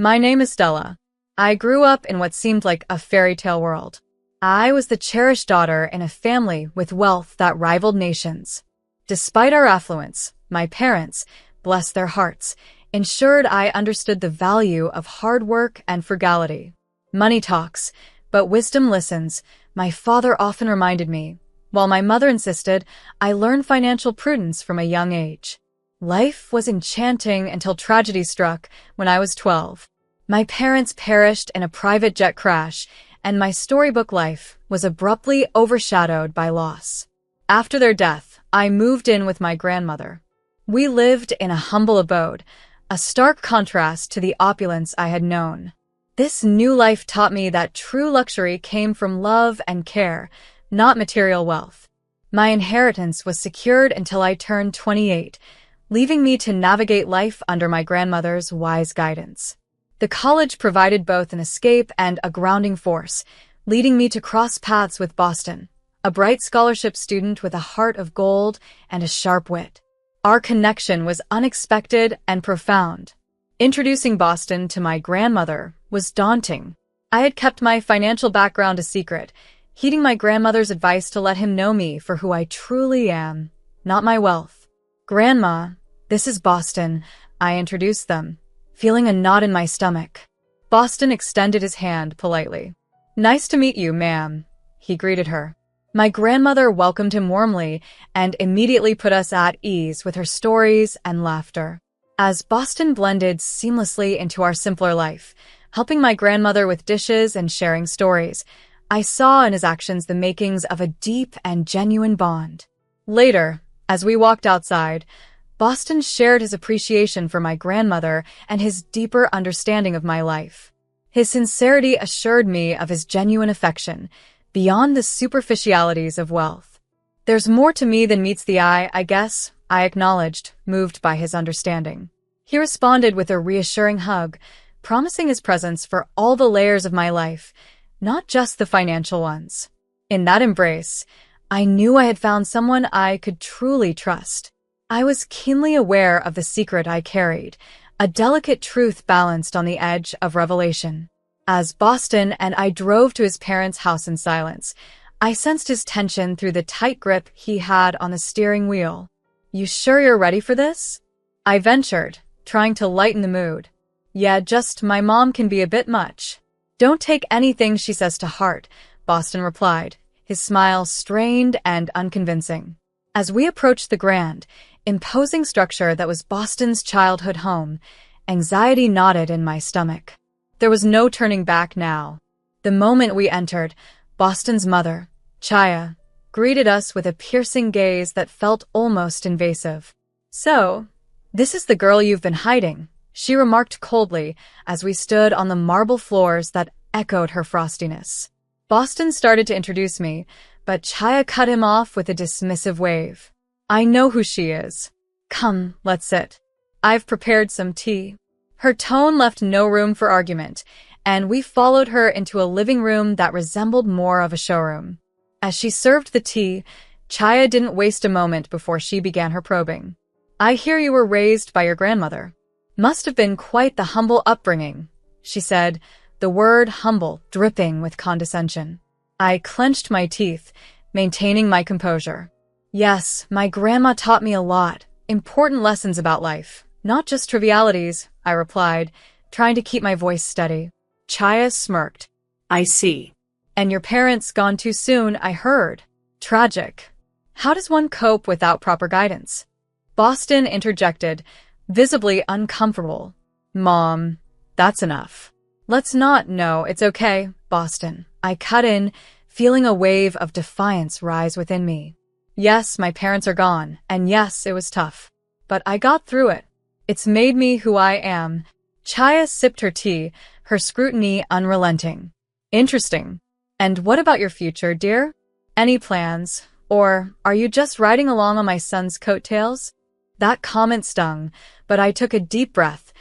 My name is Stella. I grew up in what seemed like a fairy tale world. I was the cherished daughter in a family with wealth that rivaled nations. Despite our affluence, my parents, bless their hearts, ensured I understood the value of hard work and frugality. Money talks, but wisdom listens, my father often reminded me. While my mother insisted, I learned financial prudence from a young age. Life was enchanting until tragedy struck when I was 12. My parents perished in a private jet crash, and my storybook life was abruptly overshadowed by loss. After their death, I moved in with my grandmother. We lived in a humble abode, a stark contrast to the opulence I had known. This new life taught me that true luxury came from love and care, not material wealth. My inheritance was secured until I turned 28, leaving me to navigate life under my grandmother's wise guidance. The college provided both an escape and a grounding force, leading me to cross paths with Boston, a bright scholarship student with a heart of gold and a sharp wit. Our connection was unexpected and profound. Introducing Boston to my grandmother was daunting. I had kept my financial background a secret, heeding my grandmother's advice to let him know me for who I truly am, not my wealth. "Grandma, this is Boston," I introduced them, feeling a knot in my stomach. Boston extended his hand politely. "Nice to meet you, ma'am," he greeted her. My grandmother welcomed him warmly and immediately put us at ease with her stories and laughter. As Boston blended seamlessly into our simpler life, helping my grandmother with dishes and sharing stories, I saw in his actions the makings of a deep and genuine bond. Later, as we walked outside, Boston shared his appreciation for my grandmother and his deeper understanding of my life. His sincerity assured me of his genuine affection, beyond the superficialities of wealth. "There's more to me than meets the eye, I guess," I acknowledged, moved by his understanding. He responded with a reassuring hug, promising his presence for all the layers of my life, not just the financial ones. In that embrace, I knew I had found someone I could truly trust. I was keenly aware of the secret I carried, a delicate truth balanced on the edge of revelation. As Boston and I drove to his parents' house in silence, I sensed his tension through the tight grip he had on the steering wheel. "You sure you're ready for this?" I ventured, trying to lighten the mood. "Yeah, just my mom can be a bit much." "Don't take anything she says to heart," Boston replied, his smile strained and unconvincing. As we approached the grand, imposing structure that was Boston's childhood home, anxiety knotted in my stomach. There was no turning back now. The moment we entered, Boston's mother, Chaya, greeted us with a piercing gaze that felt almost invasive. "So, this is the girl you've been hiding," she remarked coldly as we stood on the marble floors that echoed her frostiness. Boston started to introduce me, but Chaya cut him off with a dismissive wave. "I know who she is. Come, let's sit. I've prepared some tea." Her tone left no room for argument, and we followed her into a living room that resembled more of a showroom. As she served the tea, Chaya didn't waste a moment before she began her probing. "I hear you were raised by your grandmother. Must have been quite the humble upbringing," she said, the word humble dripping with condescension. I clenched my teeth, maintaining my composure. "Yes, my grandma taught me a lot, important lessons about life, not just trivialities," I replied, trying to keep my voice steady. Chaya smirked. "I see. "And your parents gone too soon, I heard. Tragic. How does one cope without proper guidance?" Boston interjected, visibly uncomfortable. "Mom, that's enough." No, it's okay, Boston." I cut in, feeling a wave of defiance rise within me. Yes, my parents are gone, and yes, it was tough. But I got through it. It's made me who I am. Chaya sipped her tea, her scrutiny unrelenting. "Interesting. And what about your future, dear? Any plans? Or are you just riding along on my son's coattails?" That comment stung, but I took a deep breath,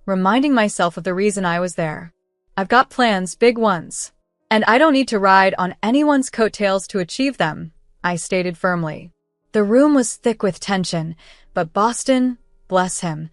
reminding myself of the reason I was there. "I've got plans, big ones. And I don't need to ride on anyone's coattails to achieve them," I stated firmly. The room was thick with tension, but Boston, bless him,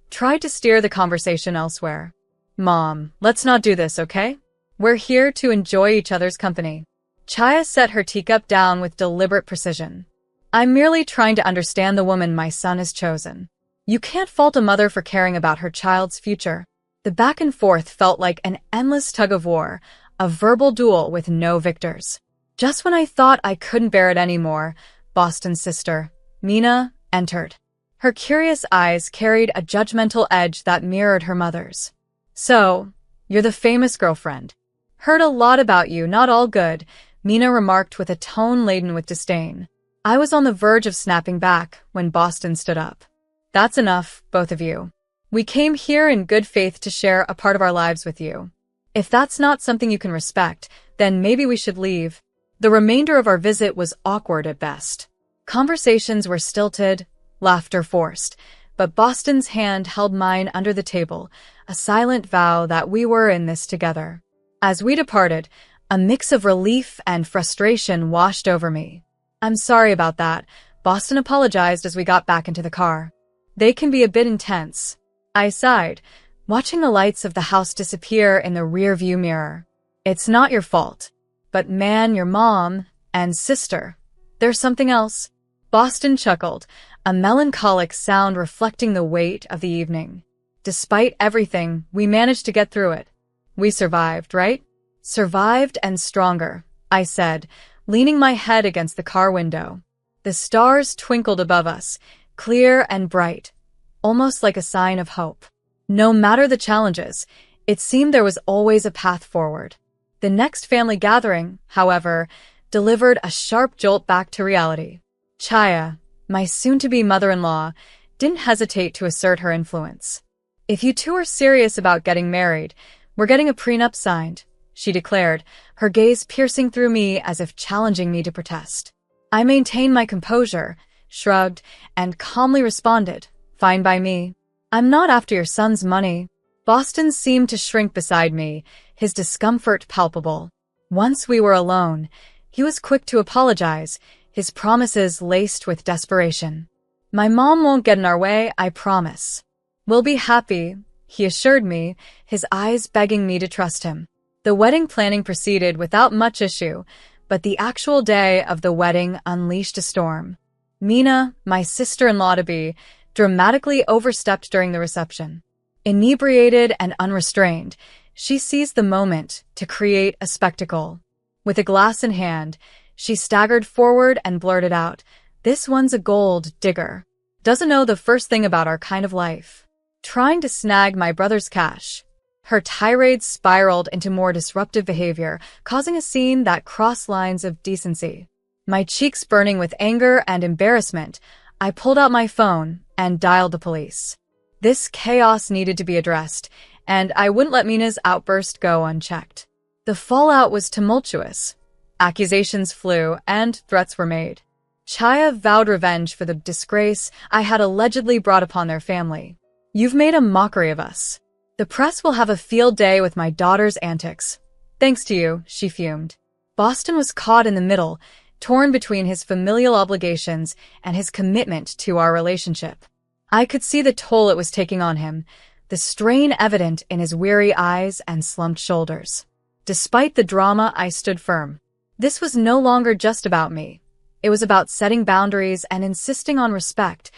tried to steer the conversation elsewhere. Mom, let's not do this, okay? We're here to enjoy each other's company. Chaya set her teacup down with deliberate precision. I'm merely trying to understand the woman my son has chosen. You can't fault a mother for caring about her child's future. The back and forth felt like an endless tug-of-war, a verbal duel with no victors. Just when I thought I couldn't bear it anymore, Boston's sister, Mina, entered. Her curious eyes carried a judgmental edge that mirrored her mother's. So, you're the famous girlfriend. Heard a lot about you, not all good, Mina remarked with a tone laden with disdain. I was on the verge of snapping back when Boston stood up. That's enough, both of you. We came here in good faith to share a part of our lives with you. If that's not something you can respect, then maybe we should leave. The remainder of our visit was awkward at best. Conversations were stilted, laughter forced, but Boston's hand held mine under the table, a silent vow that we were in this together. As we departed, a mix of relief and frustration washed over me. I'm sorry about that, Boston apologized as we got back into the car. They can be a bit intense. I sighed, watching the lights of the house disappear in the rearview mirror. It's not your fault. But man, your mom and sister, there's something else. Boston chuckled, a melancholic sound reflecting the weight of the evening. Despite everything, we managed to get through it. We survived, right? Survived and stronger, I said, leaning my head against the car window. The stars twinkled above us, clear and bright, almost like a sign of hope. No matter the challenges, it seemed there was always a path forward. The next family gathering, however, delivered a sharp jolt back to reality. Chaya, my soon-to-be mother-in-law, didn't hesitate to assert her influence. If you two are serious about getting married, we're getting a prenup signed, she declared, her gaze piercing through me as if challenging me to protest. I maintained my composure, shrugged, and calmly responded, fine by me. I'm not after your son's money. Boston seemed to shrink beside me, his discomfort palpable. Once we were alone, he was quick to apologize, his promises laced with desperation. My mom won't get in our way, I promise. We'll be happy, he assured me, his eyes begging me to trust him. The wedding planning proceeded without much issue, but the actual day of the wedding unleashed a storm. Mina, my sister-in-law-to-be, dramatically overstepped during the reception. Inebriated and unrestrained, she seized the moment to create a spectacle. With a glass in hand, she staggered forward and blurted out, "This one's a gold digger. Doesn't know the first thing about our kind of life. Trying to snag my brother's cash." Her tirade spiraled into more disruptive behavior, causing a scene that crossed lines of decency. My cheeks burning with anger and embarrassment, I pulled out my phone and dialed the police. This chaos needed to be addressed, and I wouldn't let Mina's outburst go unchecked. The fallout was tumultuous. Accusations flew, and threats were made. Chaya vowed revenge for the disgrace I had allegedly brought upon their family. "You've made a mockery of us. The press will have a field day with my daughter's antics. Thanks to you," she fumed. Boston was caught in the middle, torn between his familial obligations and his commitment to our relationship. I could see the toll it was taking on him, the strain evident in his weary eyes and slumped shoulders. Despite the drama, I stood firm. This was no longer just about me. It was about setting boundaries and insisting on respect,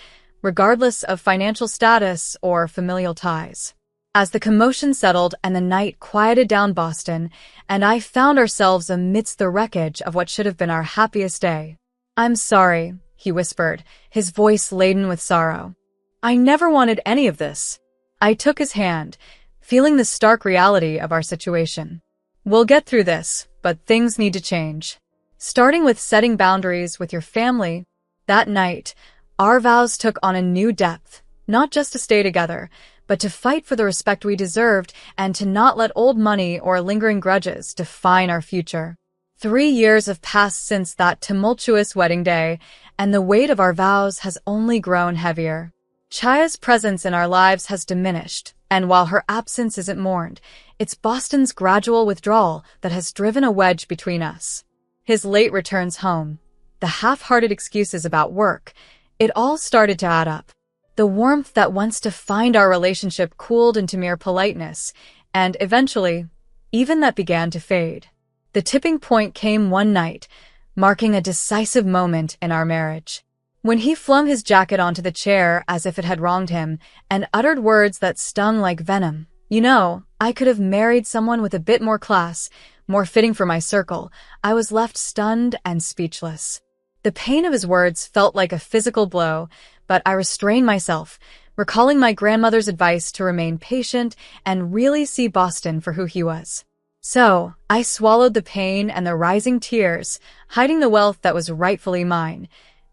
regardless of financial status or familial ties. As the commotion settled and the night quieted down Boston, and I found ourselves amidst the wreckage of what should have been our happiest day. "I'm sorry," he whispered, his voice laden with sorrow. "I never wanted any of this." I took his hand, feeling the stark reality of our situation. "We'll get through this, but things need to change. Starting with setting boundaries with your family." That night, our vows took on a new depth, not just to stay together, but to fight for the respect we deserved and to not let old money or lingering grudges define our future. 3 years have passed since that tumultuous wedding day, and the weight of our vows has only grown heavier. Chaya's presence in our lives has diminished, and while her absence isn't mourned, it's Boston's gradual withdrawal that has driven a wedge between us. His late returns home, the half-hearted excuses about work, it all started to add up. The warmth that once defined our relationship cooled into mere politeness, and eventually, even that began to fade. The tipping point came one night, marking a decisive moment in our marriage. When he flung his jacket onto the chair as if it had wronged him and uttered words that stung like venom. You know, I could have married someone with a bit more class, more fitting for my circle. I was left stunned and speechless. The pain of his words felt like a physical blow, but I restrained myself, recalling my grandmother's advice to remain patient and really see Boston for who he was. So, I swallowed the pain and the rising tears, hiding the wealth that was rightfully mine,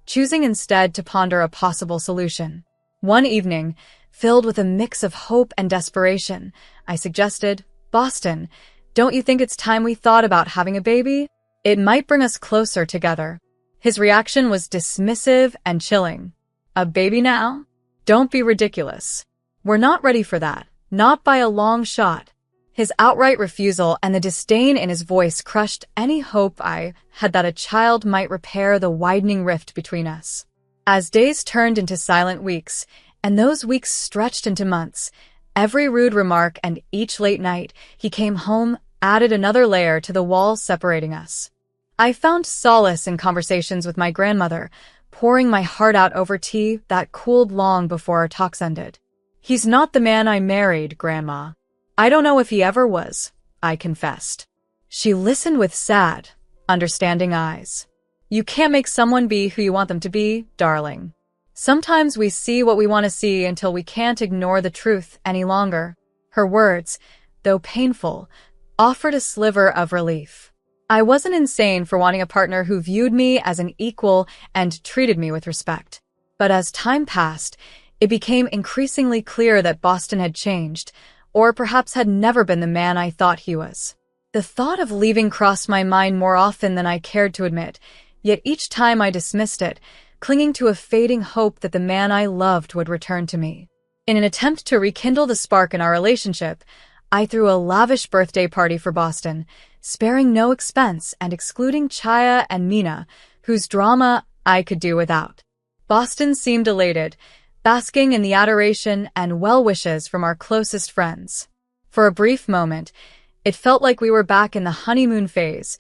choosing instead to ponder a possible solution. One evening, filled with a mix of hope and desperation, I suggested, "Boston, don't you think it's time we thought about having a baby? It might bring us closer together." His reaction was dismissive and chilling. "A baby now? Don't be ridiculous. We're not ready for that, not by a long shot." His outright refusal and the disdain in his voice crushed any hope I had that a child might repair the widening rift between us. As days turned into silent weeks, and those weeks stretched into months, every rude remark and each late night he came home added another layer to the walls separating us. I found solace in conversations with my grandmother, pouring my heart out over tea that cooled long before our talks ended. "He's not the man I married, Grandma. I don't know if he ever was," I confessed. She listened with sad, understanding eyes. "You can't make someone be who you want them to be, darling. Sometimes we see what we want to see until we can't ignore the truth any longer." Her words, though painful, offered a sliver of relief. I wasn't insane for wanting a partner who viewed me as an equal and treated me with respect. But as time passed, it became increasingly clear that Boston had changed, or perhaps had never been the man I thought he was. The thought of leaving crossed my mind more often than I cared to admit, yet each time I dismissed it, clinging to a fading hope that the man I loved would return to me. In an attempt to rekindle the spark in our relationship, I threw a lavish birthday party for Boston, sparing no expense and excluding Chaya and Mina, whose drama I could do without. Boston seemed elated, basking in the adoration and well wishes from our closest friends. For a brief moment, it felt like we were back in the honeymoon phase,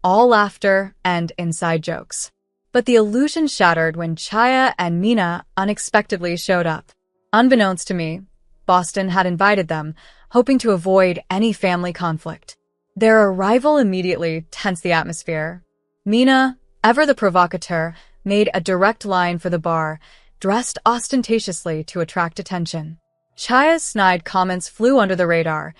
all laughter and inside jokes. But the illusion shattered when Chaya and Mina unexpectedly showed up. Unbeknownst to me, Boston had invited them, hoping to avoid any family conflict. Their arrival immediately tensed the atmosphere. Mina, ever the provocateur, made a direct line for the bar, dressed ostentatiously to attract attention. Chaya's snide comments flew under the radar,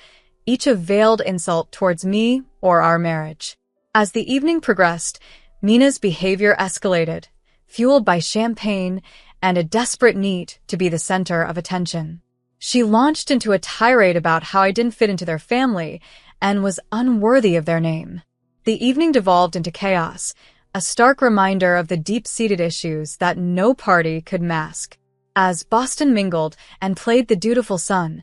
each a veiled insult towards me or our marriage. As the evening progressed, Mina's behavior escalated, fueled by champagne and a desperate need to be the center of attention. She launched into a tirade about how I didn't fit into their family and was unworthy of their name. The evening devolved into chaos, a stark reminder of the deep-seated issues that no party could mask. As Boston mingled and played the dutiful son,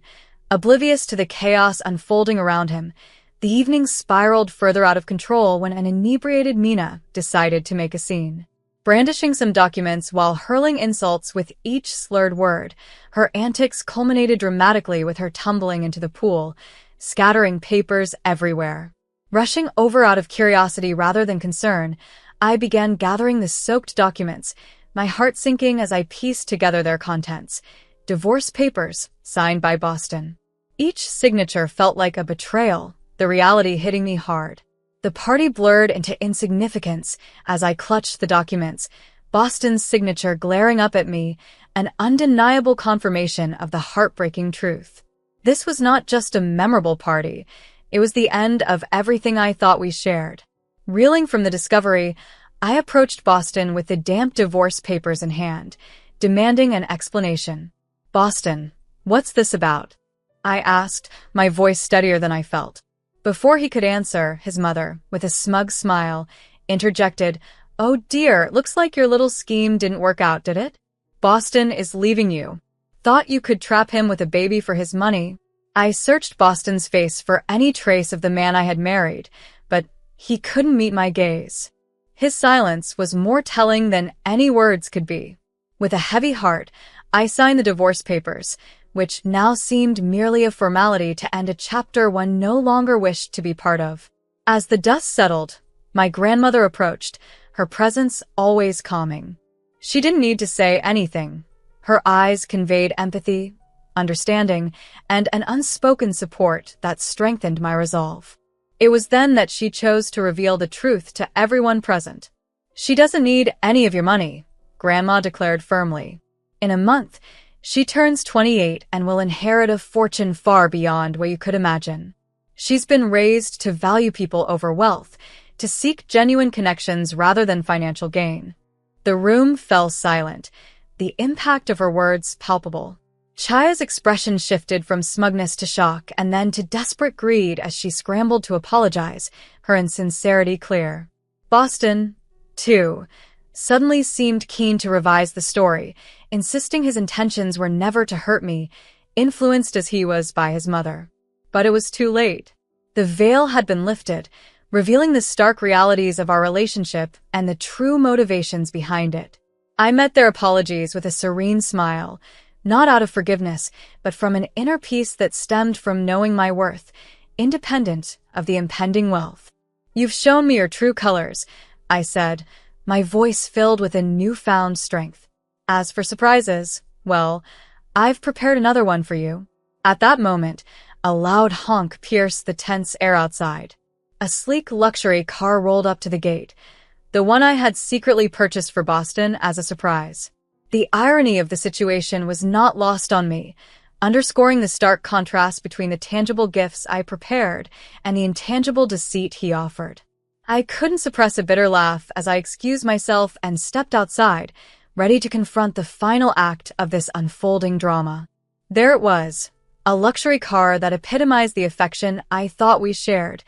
oblivious to the chaos unfolding around him, the evening spiraled further out of control when an inebriated Mina decided to make a scene. Brandishing some documents while hurling insults with each slurred word, her antics culminated dramatically with her tumbling into the pool, scattering papers everywhere. Rushing over out of curiosity rather than concern, I began gathering the soaked documents, my heart sinking as I pieced together their contents. Divorce papers, signed by Boston. Each signature felt like a betrayal, the reality hitting me hard. The party blurred into insignificance as I clutched the documents, Boston's signature glaring up at me, an undeniable confirmation of the heartbreaking truth. This was not just a memorable party, it was the end of everything I thought we shared. Reeling from the discovery, I approached Boston with the damp divorce papers in hand, demanding an explanation. "Boston, what's this about?" I asked, my voice steadier than I felt. Before he could answer, his mother, with a smug smile, interjected, "Oh dear, looks like your little scheme didn't work out, did it? Boston is leaving you. Thought you could trap him with a baby for his money." I searched Boston's face for any trace of the man I had married, but he couldn't meet my gaze. His silence was more telling than any words could be. With a heavy heart, I signed the divorce papers, which now seemed merely a formality to end a chapter one no longer wished to be part of. As the dust settled, my grandmother approached, her presence always calming. She didn't need to say anything. Her eyes conveyed empathy, understanding, and an unspoken support that strengthened my resolve. It was then that she chose to reveal the truth to everyone present. "She doesn't need any of your money," Grandma declared firmly. "In a month, she turns 28 and will inherit a fortune far beyond what you could imagine. She's been raised to value people over wealth, to seek genuine connections rather than financial gain." The room fell silent, the impact of her words palpable. Chaya's expression shifted from smugness to shock and then to desperate greed as she scrambled to apologize, her insincerity clear. Boston, too, suddenly seemed keen to revise the story, insisting his intentions were never to hurt me, influenced as he was by his mother. But it was too late. The veil had been lifted, revealing the stark realities of our relationship and the true motivations behind it. I met their apologies with a serene smile, not out of forgiveness, but from an inner peace that stemmed from knowing my worth, independent of the impending wealth. "You've shown me your true colors," I said, my voice filled with a newfound strength. "As for surprises, well, I've prepared another one for you." At that moment, a loud honk pierced the tense air outside. A sleek luxury car rolled up to the gate, the one I had secretly purchased for Boston as a surprise. The irony of the situation was not lost on me, underscoring the stark contrast between the tangible gifts I prepared and the intangible deceit he offered. I couldn't suppress a bitter laugh as I excused myself and stepped outside, ready to confront the final act of this unfolding drama. There it was, a luxury car that epitomized the affection I thought we shared,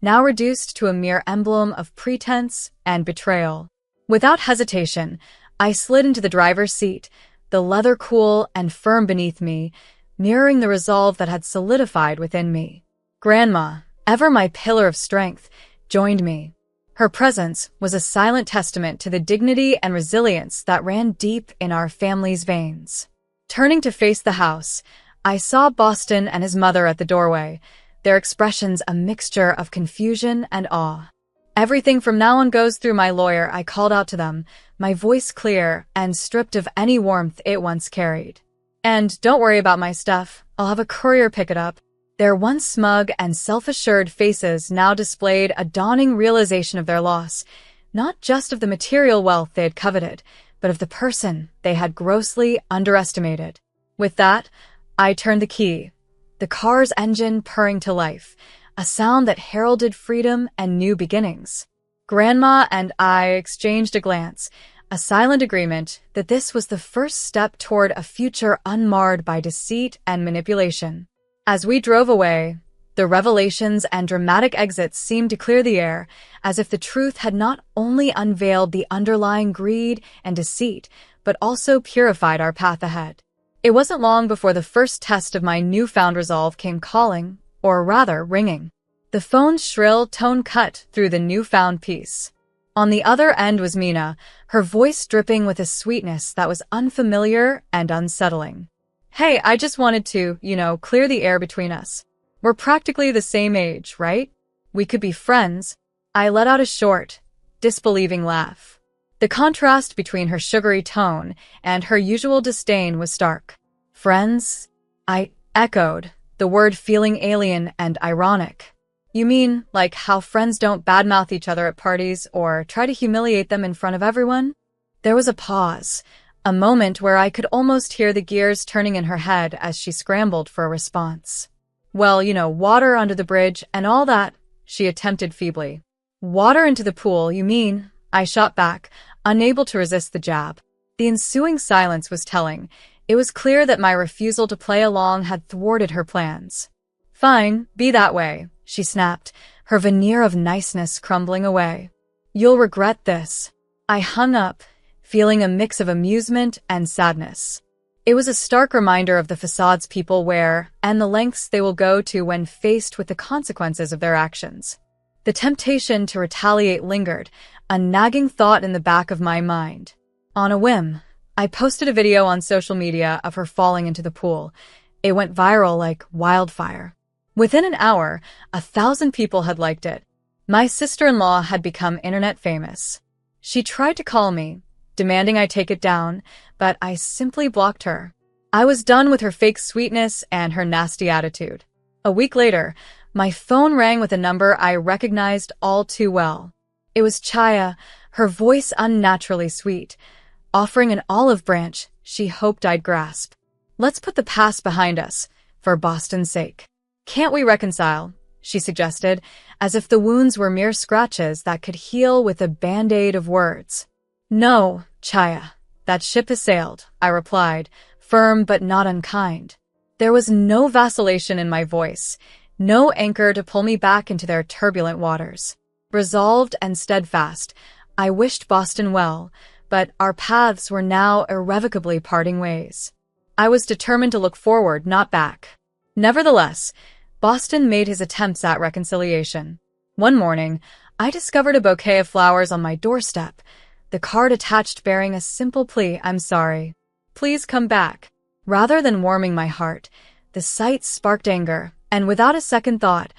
now reduced to a mere emblem of pretense and betrayal. Without hesitation, I slid into the driver's seat, the leather cool and firm beneath me, mirroring the resolve that had solidified within me. Grandma, ever my pillar of strength, joined me. Her presence was a silent testament to the dignity and resilience that ran deep in our family's veins. Turning to face the house, I saw Boston and his mother at the doorway, their expressions a mixture of confusion and awe. "Everything from now on goes through my lawyer," I called out to them, my voice clear and stripped of any warmth it once carried. "And don't worry about my stuff, I'll have a courier pick it up." Their once smug and self-assured faces now displayed a dawning realization of their loss, not just of the material wealth they had coveted, but of the person they had grossly underestimated. With that, I turned the key, the car's engine purring to life, a sound that heralded freedom and new beginnings. Grandma and I exchanged a glance, a silent agreement that this was the first step toward a future unmarred by deceit and manipulation. As we drove away, the revelations and dramatic exits seemed to clear the air, as if the truth had not only unveiled the underlying greed and deceit, but also purified our path ahead. It wasn't long before the first test of my newfound resolve came calling, or rather ringing. The phone's shrill tone cut through the newfound peace. On the other end was Mina, her voice dripping with a sweetness that was unfamiliar and unsettling. "Hey, I just wanted to, clear the air between us. We're practically the same age, right? We could be friends." I let out a short, disbelieving laugh. The contrast between her sugary tone and her usual disdain was stark. "Friends?" I echoed, the word feeling alien and ironic. "You mean, like how friends don't badmouth each other at parties or try to humiliate them in front of everyone?" There was a pause, a moment where I could almost hear the gears turning in her head as she scrambled for a response. "Well, water under the bridge and all that," she attempted feebly. "Water into the pool, you mean?" I shot back, unable to resist the jab. The ensuing silence was telling. It was clear that my refusal to play along had thwarted her plans. "Fine, be that way," she snapped, her veneer of niceness crumbling away. "You'll regret this." I hung up, feeling a mix of amusement and sadness. It was a stark reminder of the facades people wear and the lengths they will go to when faced with the consequences of their actions. The temptation to retaliate lingered, a nagging thought in the back of my mind. On a whim, I posted a video on social media of her falling into the pool, It went viral like wildfire. Within an hour, 1,000 people had liked it. My sister-in-law had become internet famous. She tried to call me, demanding I take it down, but I simply blocked her. I was done with her fake sweetness and her nasty attitude. A week later, my phone rang with a number I recognized all too well. It was Chaya, her voice unnaturally sweet, offering an olive branch she hoped I'd grasp. "Let's put the past behind us, for Boston's sake. Can't we reconcile?" she suggested, as if the wounds were mere scratches that could heal with a band-aid of words. "No, Chaya, that ship has sailed," I replied, firm but not unkind. There was no vacillation in my voice, no anchor to pull me back into their turbulent waters. Resolved and steadfast, I wished Boston well, but our paths were now irrevocably parting ways. I was determined to look forward, not back. Nevertheless, Boston made his attempts at reconciliation. One morning, I discovered a bouquet of flowers on my doorstep, the card attached bearing a simple plea, "I'm sorry. Please come back." Rather than warming my heart, the sight sparked anger, and without a second thought,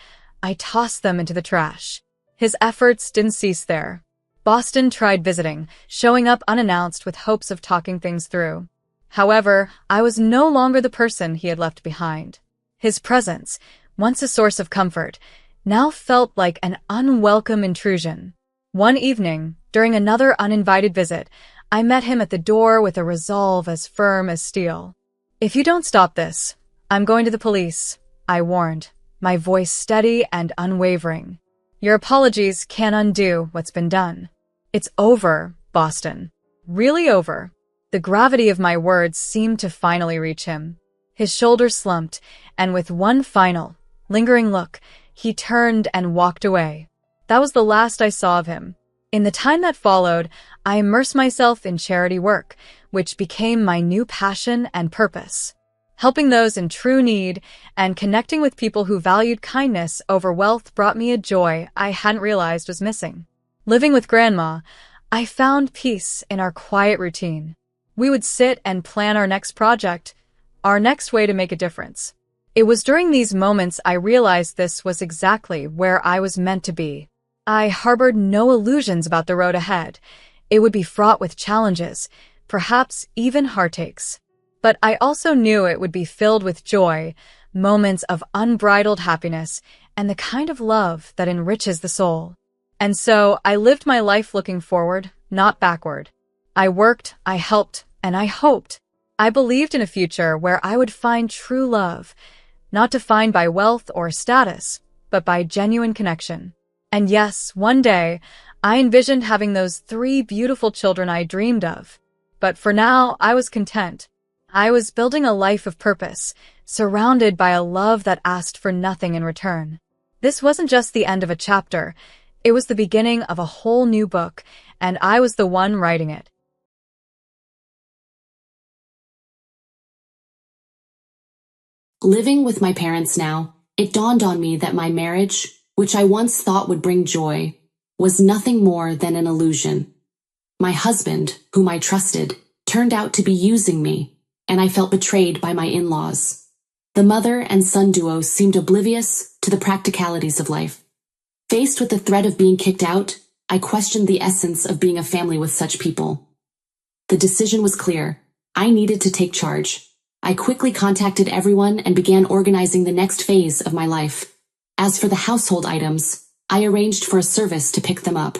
I tossed them into the trash. His efforts didn't cease there. Boston tried visiting, showing up unannounced with hopes of talking things through. However, I was no longer the person he had left behind. His presence, once a source of comfort, now felt like an unwelcome intrusion. One evening, during another uninvited visit, I met him at the door with a resolve as firm as steel. "If you don't stop this, I'm going to the police," I warned, my voice steady and unwavering. "Your apologies can't undo what's been done. It's over, Boston. Really over." The gravity of my words seemed to finally reach him. His shoulders slumped, and with one final, lingering look, he turned and walked away. That was the last I saw of him. In the time that followed, I immersed myself in charity work, which became my new passion and purpose. Helping those in true need and connecting with people who valued kindness over wealth brought me a joy I hadn't realized was missing. Living with Grandma, I found peace in our quiet routine. We would sit and plan our next project, our next way to make a difference. It was during these moments I realized this was exactly where I was meant to be. I harbored no illusions about the road ahead. It would be fraught with challenges, perhaps even heartaches. But I also knew it would be filled with joy, moments of unbridled happiness, and the kind of love that enriches the soul. And so I lived my life looking forward, not backward. I worked, I helped, and I hoped. I believed in a future where I would find true love, not defined by wealth or status, but by genuine connection. And yes, one day, I envisioned having those 3 beautiful children I dreamed of. But for now, I was content. I was building a life of purpose, surrounded by a love that asked for nothing in return. This wasn't just the end of a chapter, it was the beginning of a whole new book, and I was the one writing it. Living with my parents now, it dawned on me that my marriage, which I once thought would bring joy, was nothing more than an illusion. My husband, whom I trusted, turned out to be using me, and I felt betrayed by my in-laws. The mother and son duo seemed oblivious to the practicalities of life. Faced with the threat of being kicked out, I questioned the essence of being a family with such people. The decision was clear. I needed to take charge. I quickly contacted everyone and began organizing the next phase of my life. As for the household items, I arranged for a service to pick them up.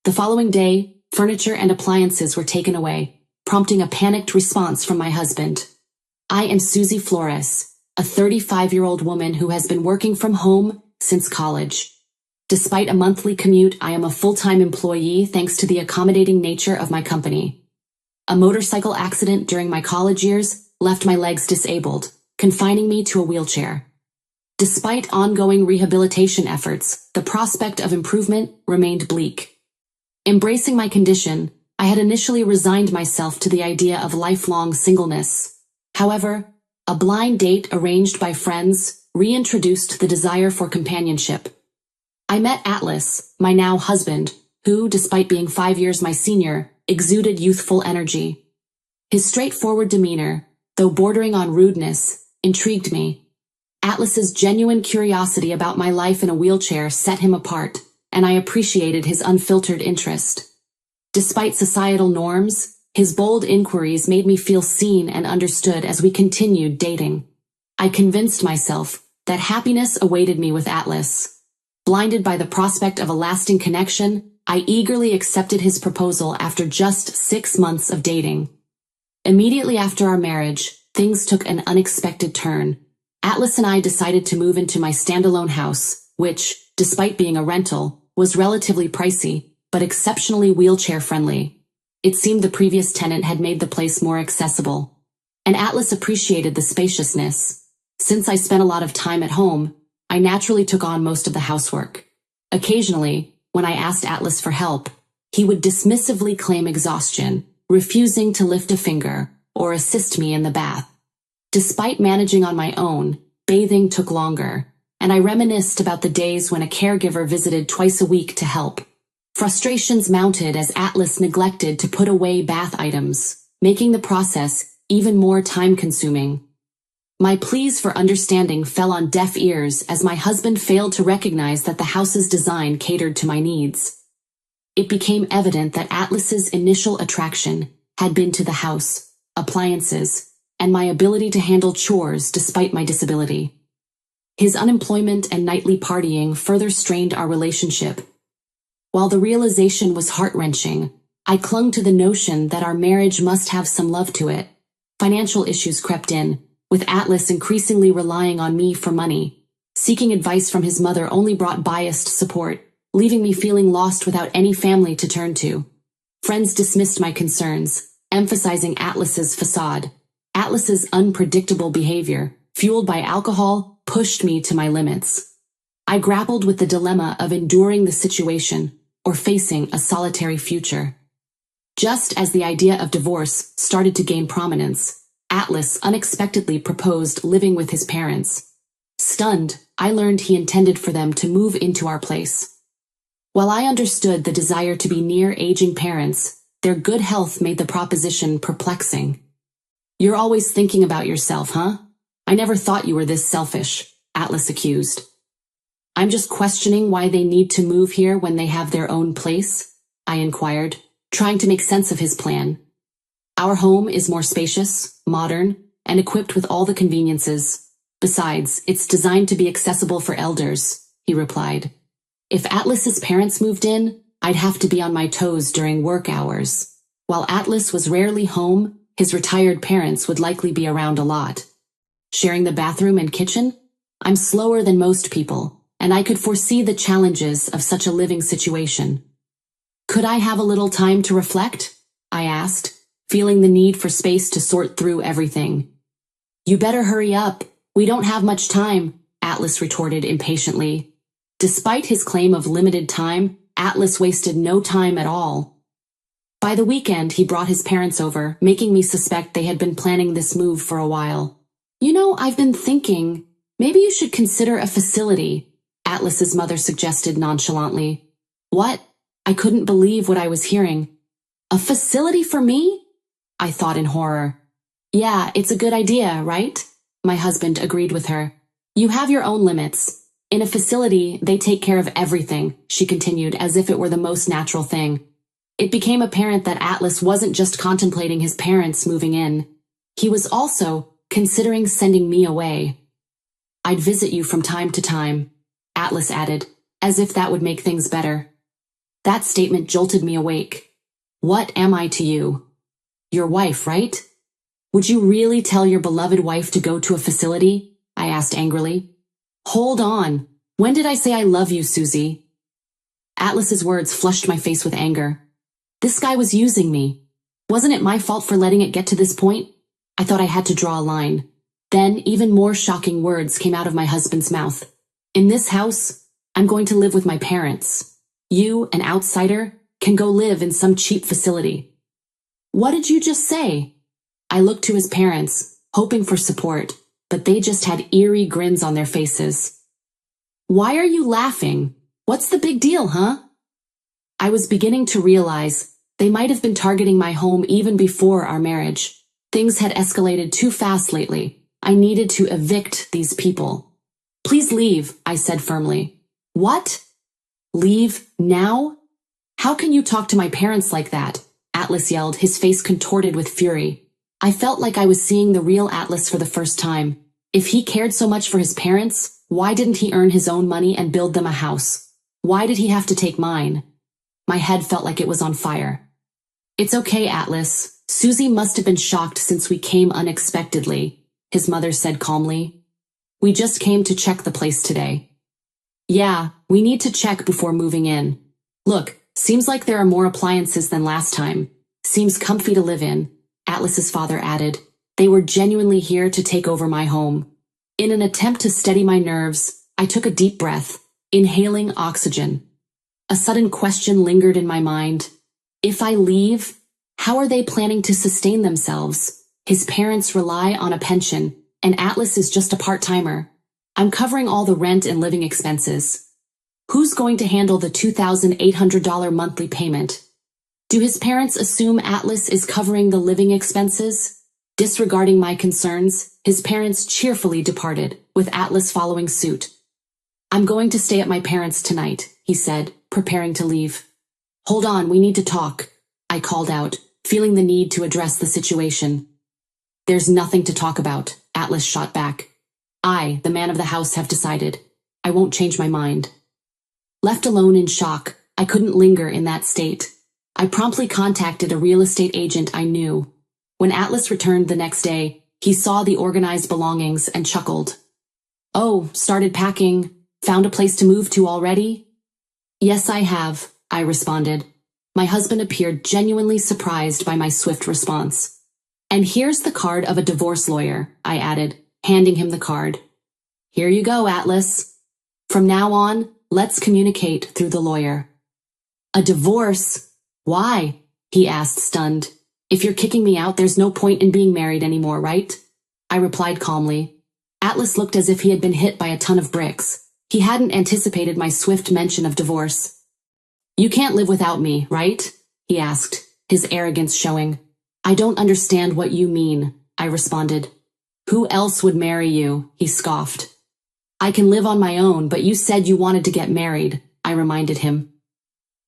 The following day, furniture and appliances were taken away, prompting a panicked response from my husband. I am Susie Flores, a 35-year-old woman who has been working from home since college. Despite a monthly commute, I am a full-time employee thanks to the accommodating nature of my company. A motorcycle accident during my college years left my legs disabled, confining me to a wheelchair. Despite ongoing rehabilitation efforts, the prospect of improvement remained bleak. Embracing my condition, I had initially resigned myself to the idea of lifelong singleness. However, a blind date arranged by friends reintroduced the desire for companionship. I met Atlas, my now husband, who, despite being 5 years my senior, exuded youthful energy. His straightforward demeanor, though bordering on rudeness, intrigued me. Atlas's genuine curiosity about my life in a wheelchair set him apart, and I appreciated his unfiltered interest. Despite societal norms, his bold inquiries made me feel seen and understood as we continued dating. I convinced myself that happiness awaited me with Atlas. Blinded by the prospect of a lasting connection, I eagerly accepted his proposal after just 6 months of dating. Immediately after our marriage, things took an unexpected turn. Atlas and I decided to move into my standalone house, which, despite being a rental, was relatively pricey, but exceptionally wheelchair-friendly. It seemed the previous tenant had made the place more accessible, and Atlas appreciated the spaciousness. Since I spent a lot of time at home, I naturally took on most of the housework. Occasionally, when I asked Atlas for help, he would dismissively claim exhaustion, refusing to lift a finger or assist me in the bath. Despite managing on my own, bathing took longer, and I reminisced about the days when a caregiver visited twice a week to help. Frustrations mounted as Atlas neglected to put away bath items, making the process even more time-consuming. My pleas for understanding fell on deaf ears as my husband failed to recognize that the house's design catered to my needs. It became evident that Atlas's initial attraction had been to the house, appliances, and my ability to handle chores despite my disability. His unemployment and nightly partying further strained our relationship. While the realization was heart-wrenching, I clung to the notion that our marriage must have some love to it. Financial issues crept in, with Atlas increasingly relying on me for money. Seeking advice from his mother only brought biased support, leaving me feeling lost without any family to turn to. Friends dismissed my concerns, emphasizing Atlas's facade. Atlas's unpredictable behavior, fueled by alcohol, pushed me to my limits. I grappled with the dilemma of enduring the situation or facing a solitary future. Just as the idea of divorce started to gain prominence, Atlas unexpectedly proposed living with his parents. Stunned, I learned he intended for them to move into our place. While I understood the desire to be near aging parents, their good health made the proposition perplexing. "You're always thinking about yourself, huh? I never thought you were this selfish," Atlas accused. "I'm just questioning why they need to move here when they have their own place," I inquired, trying to make sense of his plan. "Our home is more spacious, modern, and equipped with all the conveniences. Besides, it's designed to be accessible for elders," he replied. "If Atlas's parents moved in, I'd have to be on my toes during work hours. While Atlas was rarely home, his retired parents would likely be around a lot. Sharing the bathroom and kitchen? I'm slower than most people, and I could foresee the challenges of such a living situation. Could I have a little time to reflect?" I asked, feeling the need for space to sort through everything. "You better hurry up. We don't have much time," Atlas retorted impatiently. Despite his claim of limited time, Atlas wasted no time at all. By the weekend, he brought his parents over, making me suspect they had been planning this move for a while. "You know, I've been thinking, maybe you should consider a facility," Atlas's mother suggested nonchalantly. "What?" I couldn't believe what I was hearing. "A facility for me?" I thought in horror. "Yeah, it's a good idea, right?" My husband agreed with her. "You have your own limits. In a facility, they take care of everything," she continued as if it were the most natural thing. It became apparent that Atlas wasn't just contemplating his parents moving in. He was also considering sending me away. "I'd visit you from time to time," Atlas added, as if that would make things better. That statement jolted me awake. What am I to you? Your wife, right? Would you really tell your beloved wife to go to a facility? I asked angrily. Hold on. When did I say I love you, Susie? Atlas's words flushed my face with anger. This guy was using me. Wasn't it my fault for letting it get to this point? I thought I had to draw a line. Then even more shocking words came out of my husband's mouth. In this house, I'm going to live with my parents. You, an outsider, can go live in some cheap facility. What did you just say? I looked to his parents, hoping for support, but they just had eerie grins on their faces. Why are you laughing? What's the big deal, huh? I was beginning to realize they might have been targeting my home even before our marriage. Things had escalated too fast lately, I needed to evict these people. Please leave, I said firmly. What? Leave now? How can you talk to my parents like that? Atlas yelled, his face contorted with fury. I felt like I was seeing the real Atlas for the first time. If he cared so much for his parents, why didn't he earn his own money and build them a house? Why did he have to take mine? My head felt like it was on fire. It's okay, Atlas. Susie must have been shocked since we came unexpectedly, his mother said calmly. We just came to check the place today. Yeah, we need to check before moving in. Look, seems like there are more appliances than last time. Seems comfy to live in, Atlas's father added. They were genuinely here to take over my home. In an attempt to steady my nerves, I took a deep breath, inhaling oxygen. A sudden question lingered in my mind. If I leave, how are they planning to sustain themselves? His parents rely on a pension, and Atlas is just a part-timer. I'm covering all the rent and living expenses. Who's going to handle the $2,800 monthly payment? Do his parents assume Atlas is covering the living expenses? Disregarding my concerns, his parents cheerfully departed, with Atlas following suit. I'm going to stay at my parents' tonight, he said, preparing to leave. Hold on, we need to talk, I called out, feeling the need to address the situation. There's nothing to talk about, Atlas shot back. I, the man of the house, have decided. I won't change my mind. Left alone in shock, I couldn't linger in that state. I promptly contacted a real estate agent I knew. When Atlas returned the next day, he saw the organized belongings and chuckled. Oh, started packing. Found a place to move to already? Yes, I have, I responded. My husband appeared genuinely surprised by my swift response. And here's the card of a divorce lawyer, I added, handing him the card. Here you go, Atlas. From now on, let's communicate through the lawyer. A divorce? Why? He asked, stunned. If you're kicking me out, there's no point in being married anymore, right? I replied calmly. Atlas looked as if he had been hit by a ton of bricks. He hadn't anticipated my swift mention of divorce. You can't live without me, right? He asked, his arrogance showing. I don't understand what you mean, I responded. Who else would marry you? He scoffed. I can live on my own, but you said you wanted to get married, I reminded him.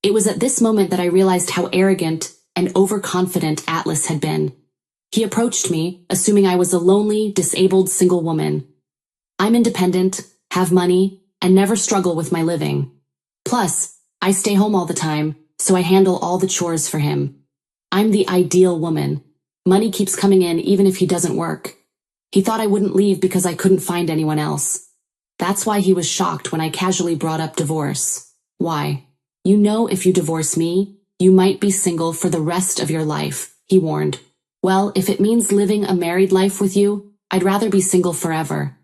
It was at this moment that I realized how arrogant and overconfident Atlas had been. He approached me, assuming I was a lonely, disabled single woman. I'm independent, have money, and never struggle with my living. Plus, I stay home all the time, so I handle all the chores for him. I'm the ideal woman. Money keeps coming in even if he doesn't work. He thought I wouldn't leave because I couldn't find anyone else. That's why he was shocked when I casually brought up divorce. Why? You know, if you divorce me, you might be single for the rest of your life, he warned. Well, if it means living a married life with you, I'd rather be single forever.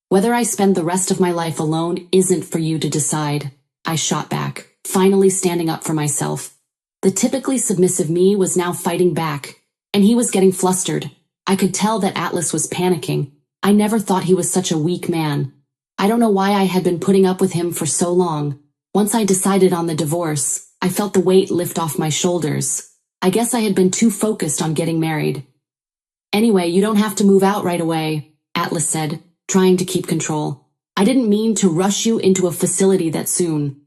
Whether I spend the rest of my life alone isn't for you to decide, I shot back, finally standing up for myself. The typically submissive me was now fighting back, and he was getting flustered. I could tell that Atlas was panicking. I never thought he was such a weak man. I don't know why I had been putting up with him for so long. Once I decided on the divorce, I felt the weight lift off my shoulders. I guess I had been too focused on getting married. Anyway, you don't have to move out right away, Atlas said, trying to keep control. I didn't mean to rush you into a facility that soon.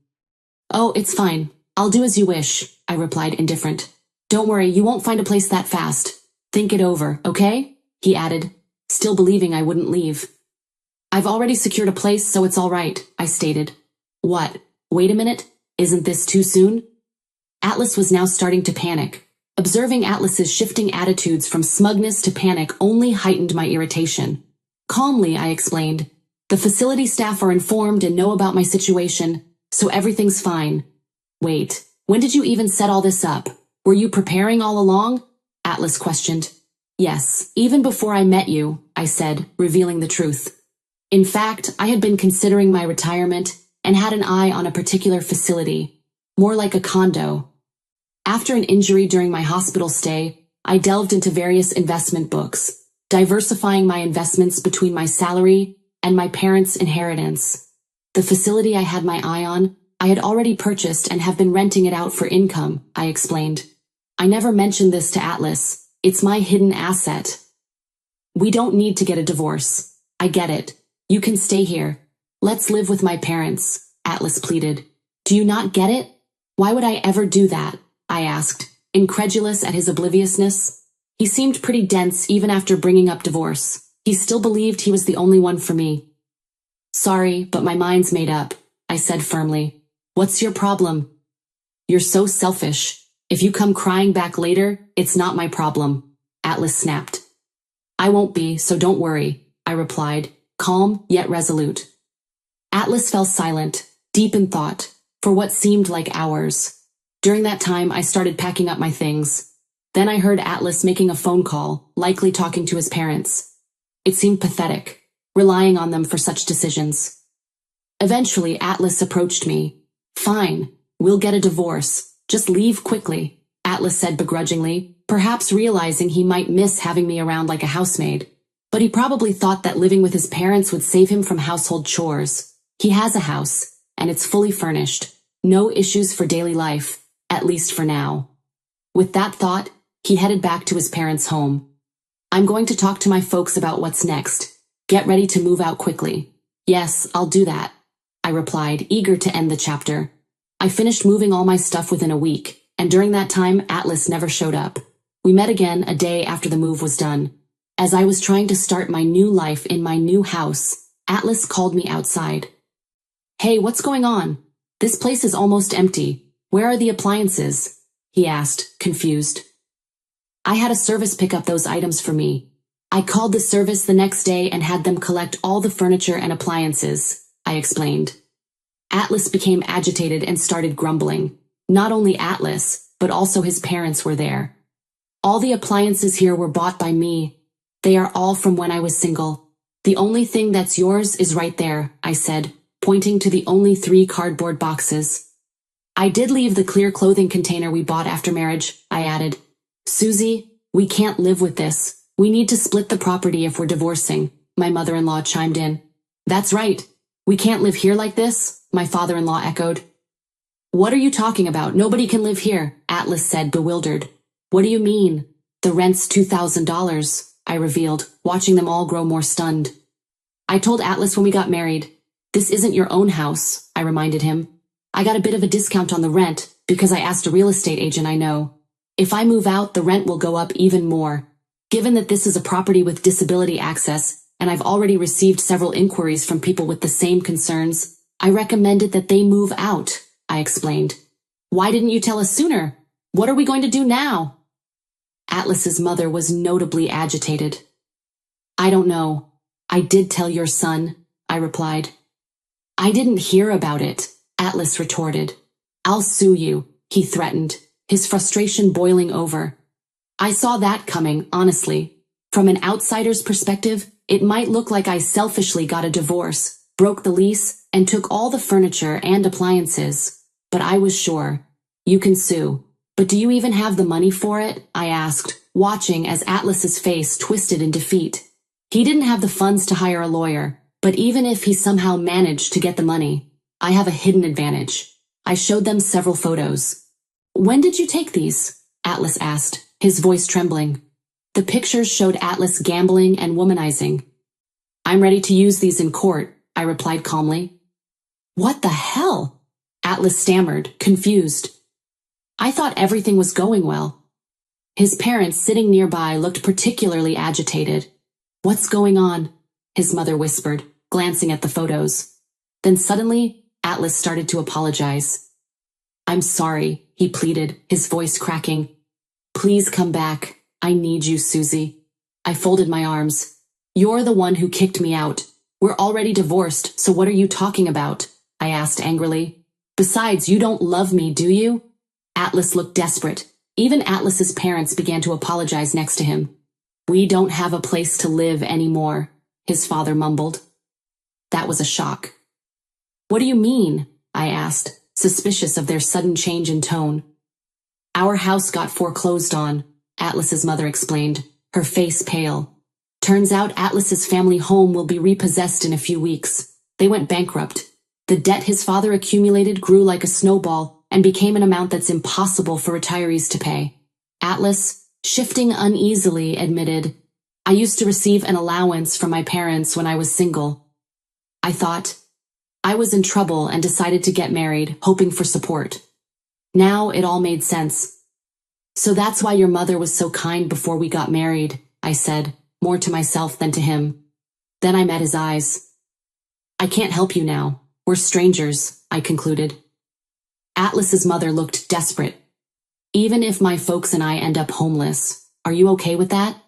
Oh, it's fine. I'll do as you wish, I replied, indifferent. Don't worry, you won't find a place that fast. Think it over, okay? He added, still believing I wouldn't leave. I've already secured a place, so it's all right, I stated. What? Wait a minute? Isn't this too soon? Atlas was now starting to panic. Observing Atlas's shifting attitudes from smugness to panic only heightened my irritation. Calmly, I explained. The facility staff are informed and know about my situation, so everything's fine. Wait, when did you even set all this up? Were you preparing all along? Atlas questioned. Yes, even before I met you, I said, revealing the truth. In fact, I had been considering my retirement and had an eye on a particular facility, more like a condo. After an injury during my hospital stay, I delved into various investment books, diversifying my investments between my salary and my parents' inheritance. The facility I had my eye on, I had already purchased and have been renting it out for income, I explained. I never mentioned this to Atlas. It's my hidden asset. We don't need to get a divorce. I get it. You can stay here. Let's live with my parents, Atlas pleaded. Do you not get it? Why would I ever do that? I asked, incredulous at his obliviousness. He seemed pretty dense even after bringing up divorce. He still believed he was the only one for me. Sorry, but my mind's made up, I said firmly. What's your problem? You're so selfish. If you come crying back later, it's not my problem, Atlas snapped. I won't be, so don't worry, I replied, calm yet resolute. Atlas fell silent, deep in thought, for what seemed like hours. During that time, I started packing up my things. Then I heard Atlas making a phone call, likely talking to his parents. It seemed pathetic, relying on them for such decisions. Eventually, Atlas approached me. Fine, we'll get a divorce. Just leave quickly, Atlas said begrudgingly, perhaps realizing he might miss having me around like a housemaid. But he probably thought that living with his parents would save him from household chores. He has a house, and it's fully furnished. No issues for daily life, at least for now. With that thought, he headed back to his parents' home. I'm going to talk to my folks about what's next. Get ready to move out quickly. Yes, I'll do that, I replied, eager to end the chapter. I finished moving all my stuff within a week, and during that time, Atlas never showed up. We met again a day after the move was done. As I was trying to start my new life in my new house, Atlas called me outside. Hey, what's going on? This place is almost empty. Where are the appliances? He asked, confused. I had a service pick up those items for me. I called the service the next day and had them collect all the furniture and appliances, I explained. Atlas became agitated and started grumbling. Not only Atlas, but also his parents were there. All the appliances here were bought by me. They are all from when I was single. The only thing that's yours is right there, I said, pointing to the only 3 cardboard boxes. I did leave the clear clothing container we bought after marriage, I added. Susie, we can't live with this. We need to split the property if we're divorcing, my mother-in-law chimed in. That's right. We can't live here like this, my father-in-law echoed. What are you talking about? Nobody can live here, Atlas said, bewildered. What do you mean? The rent's $2,000, I revealed, watching them all grow more stunned. I told Atlas when we got married. This isn't your own house, I reminded him. I got a bit of a discount on the rent because I asked a real estate agent I know. If I move out, the rent will go up even more. Given that this is a property with disability access, and I've already received several inquiries from people with the same concerns, I recommended that they move out, I explained. Why didn't you tell us sooner? What are we going to do now? Atlas's mother was notably agitated. I don't know. I did tell your son, I replied. I didn't hear about it, Atlas retorted. I'll sue you, he threatened, his frustration boiling over. I saw that coming, honestly. From an outsider's perspective, it might look like I selfishly got a divorce, broke the lease, and took all the furniture and appliances. But I was sure. You can sue. But do you even have the money for it? I asked, watching as Atlas's face twisted in defeat. He didn't have the funds to hire a lawyer, but even if he somehow managed to get the money, I have a hidden advantage. I showed them several photos. When did you take these? Atlas asked, his voice trembling. The pictures showed Atlas gambling and womanizing. I'm ready to use these in court, I replied calmly. What the hell? Atlas stammered, confused. I thought everything was going well. His parents sitting nearby looked particularly agitated. What's going on? His mother whispered, glancing at the photos. Then suddenly, Atlas started to apologize. I'm sorry, he pleaded, his voice cracking. Please come back. I need you, Susie. I folded my arms. You're the one who kicked me out. We're already divorced, so what are you talking about? I asked angrily. Besides, you don't love me, do you? Atlas looked desperate. Even Atlas's parents began to apologize next to him. We don't have a place to live anymore, his father mumbled. That was a shock. What do you mean? I asked, suspicious of their sudden change in tone. Our house got foreclosed on, Atlas's mother explained, her face pale. Turns out Atlas's family home will be repossessed in a few weeks. They went bankrupt. The debt his father accumulated grew like a snowball and became an amount that's impossible for retirees to pay. Atlas, shifting uneasily, admitted, I used to receive an allowance from my parents when I was single. I thought I was in trouble and decided to get married, hoping for support. Now it all made sense. So that's why your mother was so kind before we got married, I said, more to myself than to him. Then I met his eyes. I can't help you now. We're strangers, I concluded. Atlas's mother looked desperate. Even if my folks and I end up homeless, are you okay with that?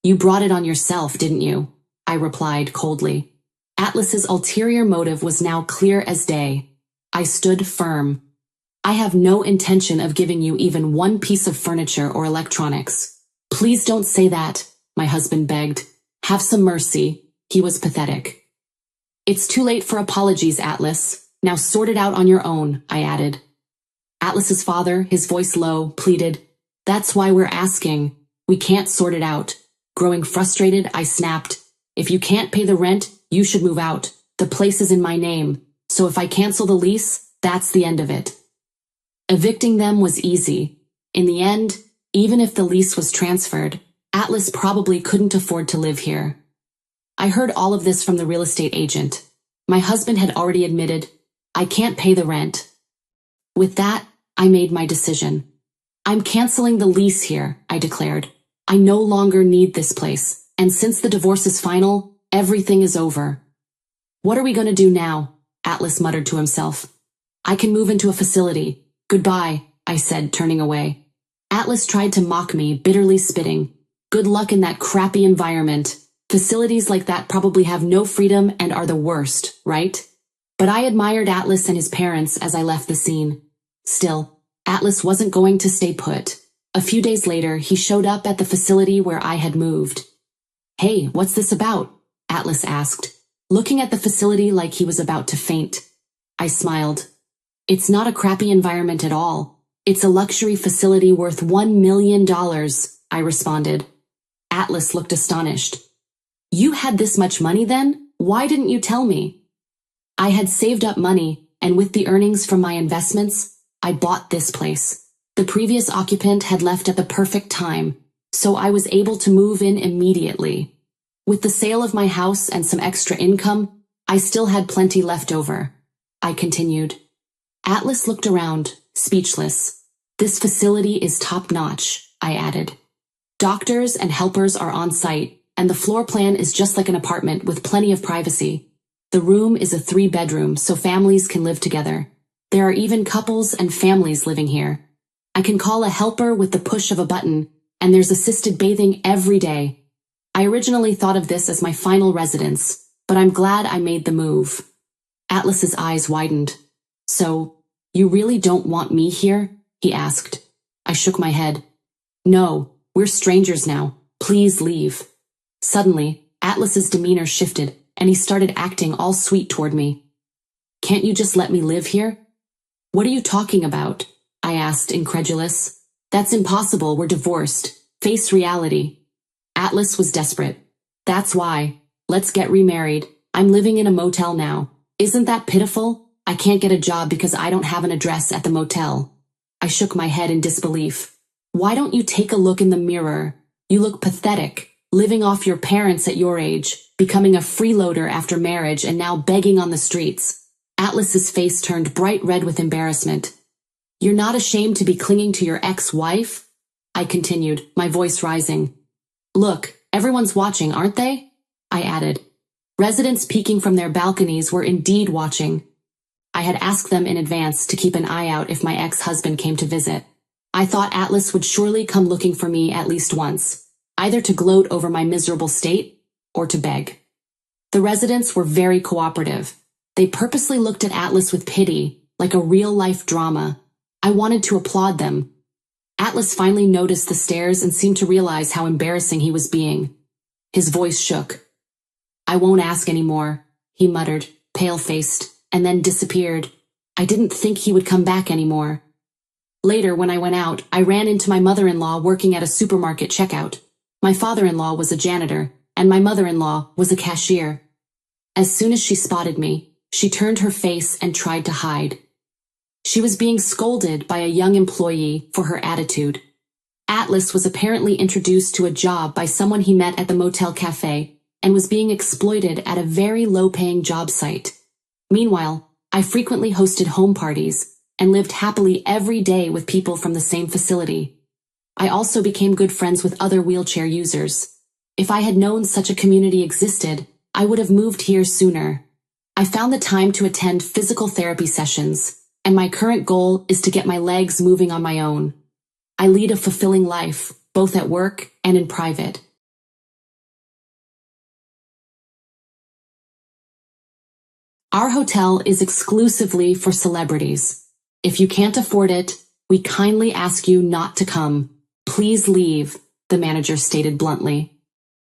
You brought it on yourself, didn't you? I replied coldly. Atlas's ulterior motive was now clear as day. I stood firm. I have no intention of giving you even one piece of furniture or electronics. Please don't say that, my husband begged. Have some mercy. He was pathetic. It's too late for apologies, Atlas. Now sort it out on your own, I added. Atlas's father, his voice low, pleaded, That's why we're asking. We can't sort it out. Growing frustrated, I snapped, If you can't pay the rent, you should move out. The place is in my name, so if I cancel the lease, that's the end of it. Evicting them was easy. In the end, even if the lease was transferred, Atlas probably couldn't afford to live here. I heard all of this from the real estate agent. My husband had already admitted, I can't pay the rent. With that, I made my decision. I'm canceling the lease here, I declared. I no longer need this place, and since the divorce is final, everything is over. What are we going to do now? Atlas muttered to himself. I can move into a facility. Goodbye, I said, turning away. Atlas tried to mock me, bitterly spitting. Good luck in that crappy environment. Facilities like that probably have no freedom and are the worst, right? But I admired Atlas and his parents as I left the scene. Still, Atlas wasn't going to stay put. A few days later, he showed up at the facility where I had moved. Hey, what's this about? Atlas asked, looking at the facility like he was about to faint. I smiled. It's not a crappy environment at all. It's a luxury facility worth $1 million, I responded. Atlas looked astonished. You had this much money then? Why didn't you tell me? I had saved up money, and with the earnings from my investments, I bought this place. The previous occupant had left at the perfect time, so I was able to move in immediately. With the sale of my house and some extra income, I still had plenty left over. I continued. Atlas looked around, speechless. This facility is top-notch, I added. Doctors and helpers are on site, and the floor plan is just like an apartment with plenty of privacy. The room is a 3-bedroom, so families can live together. There are even couples and families living here. I can call a helper with the push of a button, and there's assisted bathing every day. I originally thought of this as my final residence, but I'm glad I made the move. Atlas's eyes widened. So, you really don't want me here? He asked. I shook my head. No, we're strangers now. Please leave. Suddenly, Atlas's demeanor shifted, and he started acting all sweet toward me. Can't you just let me live here? What are you talking about? I asked, incredulous. That's impossible, we're divorced. Face reality. Atlas was desperate. That's why. Let's get remarried. I'm living in a motel now. Isn't that pitiful? I can't get a job because I don't have an address at the motel. I shook my head in disbelief. Why don't you take a look in the mirror? You look pathetic, living off your parents at your age, becoming a freeloader after marriage and now begging on the streets. Atlas's face turned bright red with embarrassment. You're not ashamed to be clinging to your ex-wife? I continued, my voice rising. Look, everyone's watching, aren't they? I added. Residents peeking from their balconies were indeed watching. I had asked them in advance to keep an eye out if my ex-husband came to visit. I thought Atlas would surely come looking for me at least once, either to gloat over my miserable state or to beg. The residents were very cooperative. They purposely looked at Atlas with pity, like a real-life drama. I wanted to applaud them. Atlas finally noticed the stares and seemed to realize how embarrassing he was being. His voice shook. I won't ask anymore, he muttered, pale-faced, and then disappeared. I didn't think he would come back anymore. Later, when I went out, I ran into my mother-in-law working at a supermarket checkout. My father-in-law was a janitor, and my mother-in-law was a cashier. As soon as she spotted me, she turned her face and tried to hide. She was being scolded by a young employee for her attitude. Atlas was apparently introduced to a job by someone he met at the motel cafe and was being exploited at a very low-paying job site. Meanwhile, I frequently hosted home parties and lived happily every day with people from the same facility. I also became good friends with other wheelchair users. If I had known such a community existed, I would have moved here sooner. I found the time to attend physical therapy sessions, and my current goal is to get my legs moving on my own. I lead a fulfilling life, both at work and in private. Our hotel is exclusively for celebrities. If you can't afford it, we kindly ask you not to come. Please leave, the manager stated bluntly.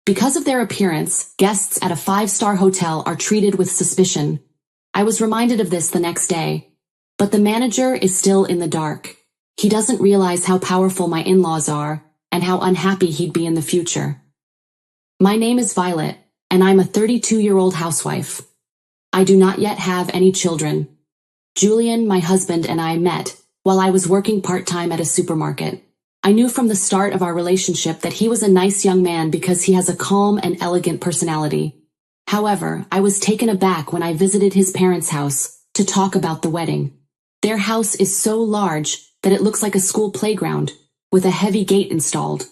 Because of their appearance, guests at a 5-star hotel are treated with suspicion. I was reminded of this the next day. But the manager is still in the dark. He doesn't realize how powerful my in-laws are and how unhappy he'd be in the future. My name is Violet, and I'm a 32-year-old housewife. I do not yet have any children. Julian, my husband, and I met while I was working part-time at a supermarket. I knew from the start of our relationship that he was a nice young man because he has a calm and elegant personality. However, I was taken aback when I visited his parents' house to talk about the wedding. Their house is so large that it looks like a school playground, with a heavy gate installed.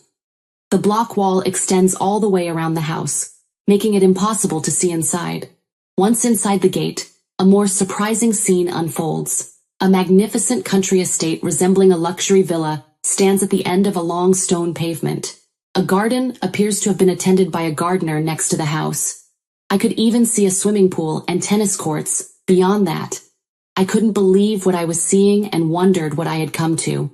The block wall extends all the way around the house, making it impossible to see inside. Once inside the gate, a more surprising scene unfolds. A magnificent country estate resembling a luxury villa stands at the end of a long stone pavement. A garden appears to have been attended by a gardener next to the house. I could even see a swimming pool and tennis courts beyond that. I couldn't believe what I was seeing and wondered what I had come to.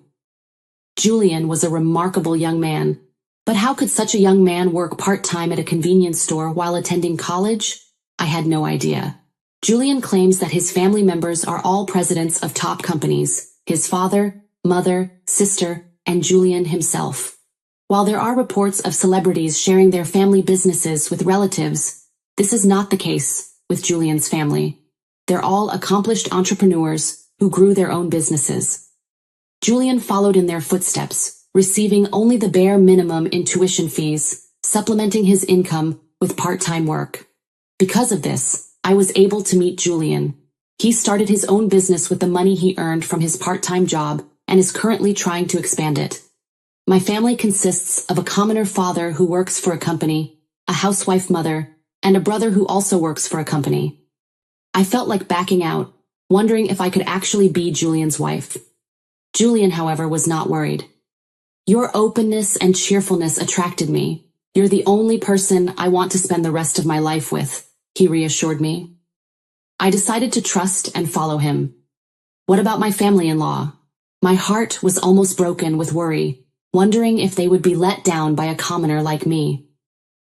Julian was a remarkable young man, but how could such a young man work part-time at a convenience store while attending college? I had no idea. Julian claims that his family members are all presidents of top companies, his father, mother, sister, and Julian himself. While there are reports of celebrities sharing their family businesses with relatives, this is not the case with Julian's family. They're all accomplished entrepreneurs who grew their own businesses. Julian followed in their footsteps, receiving only the bare minimum in tuition fees, supplementing his income with part-time work. Because of this, I was able to meet Julian. He started his own business with the money he earned from his part-time job and is currently trying to expand it. My family consists of a commoner father who works for a company, a housewife mother, and a brother who also works for a company. I felt like backing out, wondering if I could actually be Julian's wife. Julian, however, was not worried. Your openness and cheerfulness attracted me. You're the only person I want to spend the rest of my life with, he reassured me. I decided to trust and follow him. What about my family-in-law? My heart was almost broken with worry, wondering if they would be let down by a commoner like me.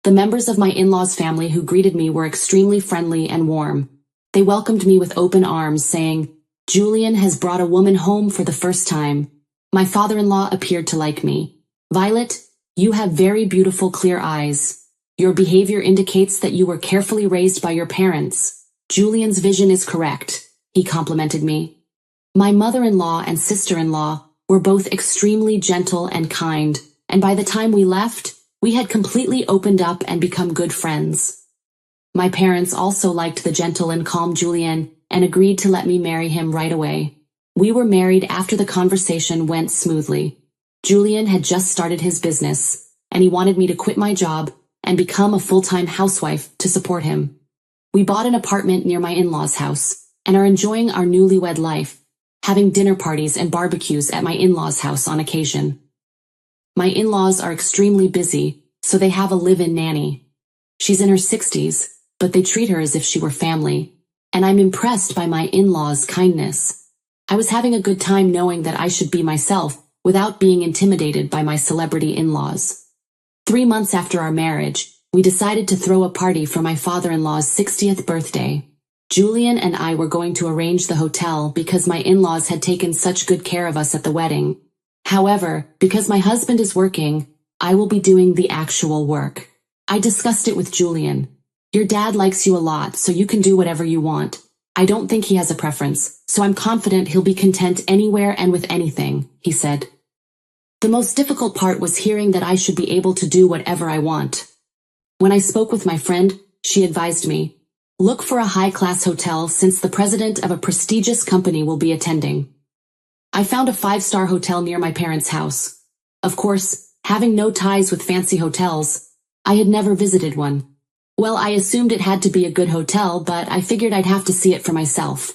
The members of my in-laws' family who greeted me were extremely friendly and warm. They welcomed me with open arms, saying, "Julian has brought a woman home for the first time." My father-in-law appeared to like me. "Violet, you have very beautiful clear eyes. Your behavior indicates that you were carefully raised by your parents. Julian's vision is correct," he complimented me. My mother-in-law and sister-in-law were both extremely gentle and kind, and by the time we left, we had completely opened up and become good friends. My parents also liked the gentle and calm Julian and agreed to let me marry him right away. We were married after the conversation went smoothly. Julian had just started his business, and he wanted me to quit my job and become a full-time housewife to support him. We bought an apartment near my in-laws' house and are enjoying our newlywed life, having dinner parties and barbecues at my in-laws' house on occasion. My in-laws are extremely busy, so they have a live-in nanny. She's in her 60s, but they treat her as if she were family, and I'm impressed by my in-laws' kindness. I was having a good time knowing that I should be myself without being intimidated by my celebrity in-laws. 3 months after our marriage, we decided to throw a party for my father-in-law's 60th birthday. Julian and I were going to arrange the hotel because my in-laws had taken such good care of us at the wedding. However, because my husband is working, I will be doing the actual work. I discussed it with Julian. Your dad likes you a lot, so you can do whatever you want. I don't think he has a preference, so I'm confident he'll be content anywhere and with anything, he said. The most difficult part was hearing that I should be able to do whatever I want. When I spoke with my friend, she advised me, look for a high-class hotel since the president of a prestigious company will be attending. I found a 5-star hotel near my parents' house. Of course, having no ties with fancy hotels, I had never visited one. Well, I assumed it had to be a good hotel, but I figured I'd have to see it for myself.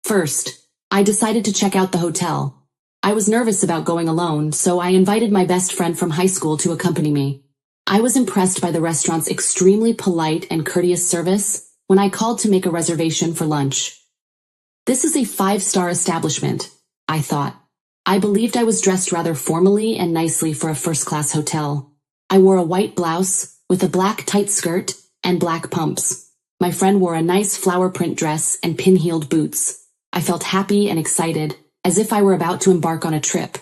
First, I decided to check out the hotel. I was nervous about going alone, so I invited my best friend from high school to accompany me. I was impressed by the restaurant's extremely polite and courteous service when I called to make a reservation for lunch. This is a 5-star establishment, I thought. I believed I was dressed rather formally and nicely for a first-class hotel. I wore a white blouse with a black tight skirt and black pumps. My friend wore a nice flower print dress and pin-heeled boots. I felt happy and excited, as if I were about to embark on a trip.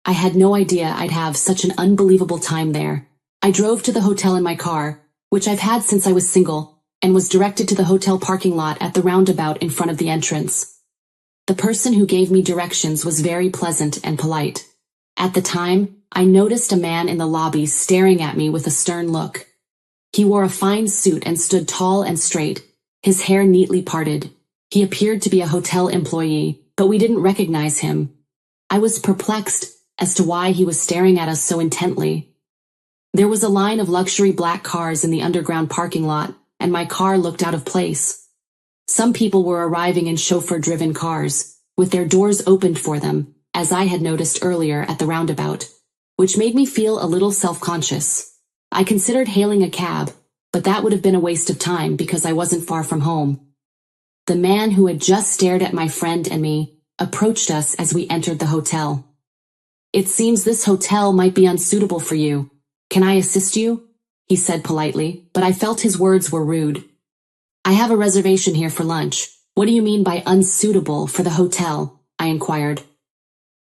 I had no idea I'd have such an unbelievable time there. I drove to the hotel in my car, which I've had since I was single, and was directed to the hotel parking lot at the roundabout in front of the entrance. The person who gave me directions was very pleasant and polite. At the time, I noticed a man in the lobby staring at me with a stern look. He wore a fine suit and stood tall and straight, his hair neatly parted. He appeared to be a hotel employee, but we didn't recognize him. I was perplexed as to why he was staring at us so intently. There was a line of luxury black cars in the underground parking lot, and my car looked out of place. Some people were arriving in chauffeur-driven cars, with their doors opened for them, as I had noticed earlier at the roundabout, which made me feel a little self-conscious. I considered hailing a cab, but that would have been a waste of time because I wasn't far from home. The man who had just stared at my friend and me approached us as we entered the hotel. "It seems this hotel might be unsuitable for you. Can I assist you?" he said politely, but I felt his words were rude. "I have a reservation here for lunch. What do you mean by unsuitable for the hotel?" I inquired.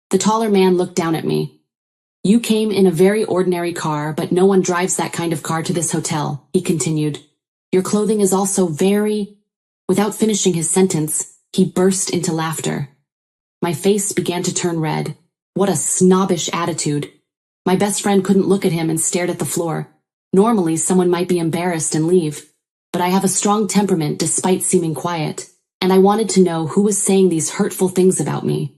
The taller man looked down at me. "You came in a very ordinary car, but no one drives that kind of car to this hotel," he continued. "Your clothing is also very—" Without finishing his sentence, he burst into laughter. My face began to turn red. What a snobbish attitude. My best friend couldn't look at him and stared at the floor. Normally, someone might be embarrassed and leave, but I have a strong temperament despite seeming quiet, and I wanted to know who was saying these hurtful things about me.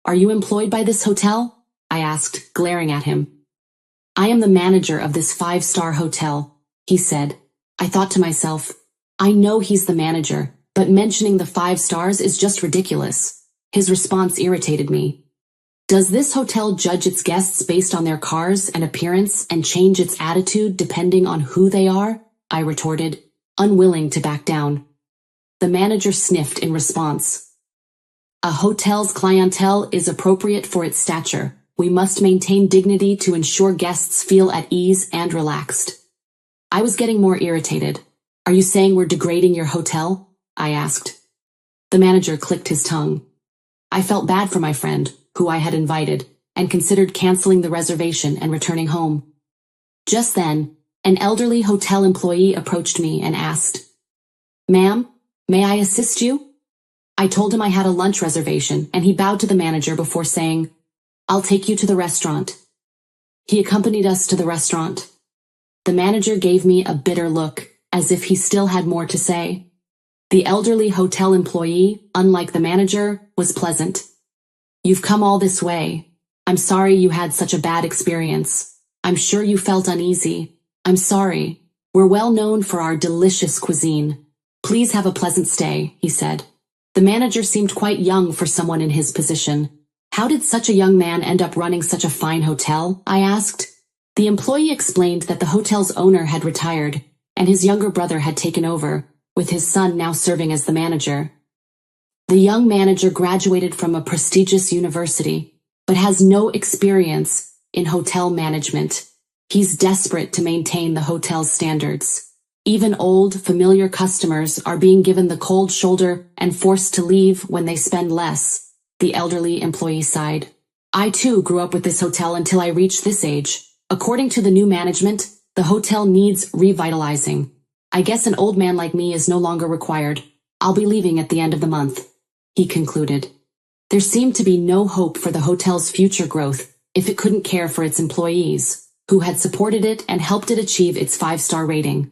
"Are you employed by this hotel?" I asked, glaring at him. "I am the manager of this 5-star hotel," he said. I thought to myself, I know he's the manager, but mentioning the 5 stars is just ridiculous. His response irritated me. "Does this hotel judge its guests based on their cars and appearance and change its attitude depending on who they are?" I retorted, unwilling to back down. The manager sniffed in response. "A hotel's clientele is appropriate for its stature. We must maintain dignity to ensure guests feel at ease and relaxed." I was getting more irritated. "Are you saying we're degrading your hotel?" I asked. The manager clicked his tongue. I felt bad for my friend, who I had invited, and considered canceling the reservation and returning home. Just then, an elderly hotel employee approached me and asked, "Ma'am, may I assist you?" I told him I had a lunch reservation, and he bowed to the manager before saying, "I'll take you to the restaurant." He accompanied us to the restaurant. The manager gave me a bitter look, as if he still had more to say. The elderly hotel employee, unlike the manager, was pleasant. "You've come all this way. I'm sorry you had such a bad experience. I'm sure you felt uneasy. I'm sorry. We're well known for our delicious cuisine. Please have a pleasant stay," he said. The manager seemed quite young for someone in his position. "How did such a young man end up running such a fine hotel?" I asked. The employee explained that the hotel's owner had retired, and his younger brother had taken over, with his son now serving as the manager. The young manager graduated from a prestigious university, but has no experience in hotel management. He's desperate to maintain the hotel's standards. Even old, familiar customers are being given the cold shoulder and forced to leave when they spend less, the elderly employee sighed. "I too grew up with this hotel until I reached this age. According to the new management, the hotel needs revitalizing. I guess an old man like me is no longer required. I'll be leaving at the end of the month," he concluded. There seemed to be no hope for the hotel's future growth, if it couldn't care for its employees, who had supported it and helped it achieve its 5-star rating.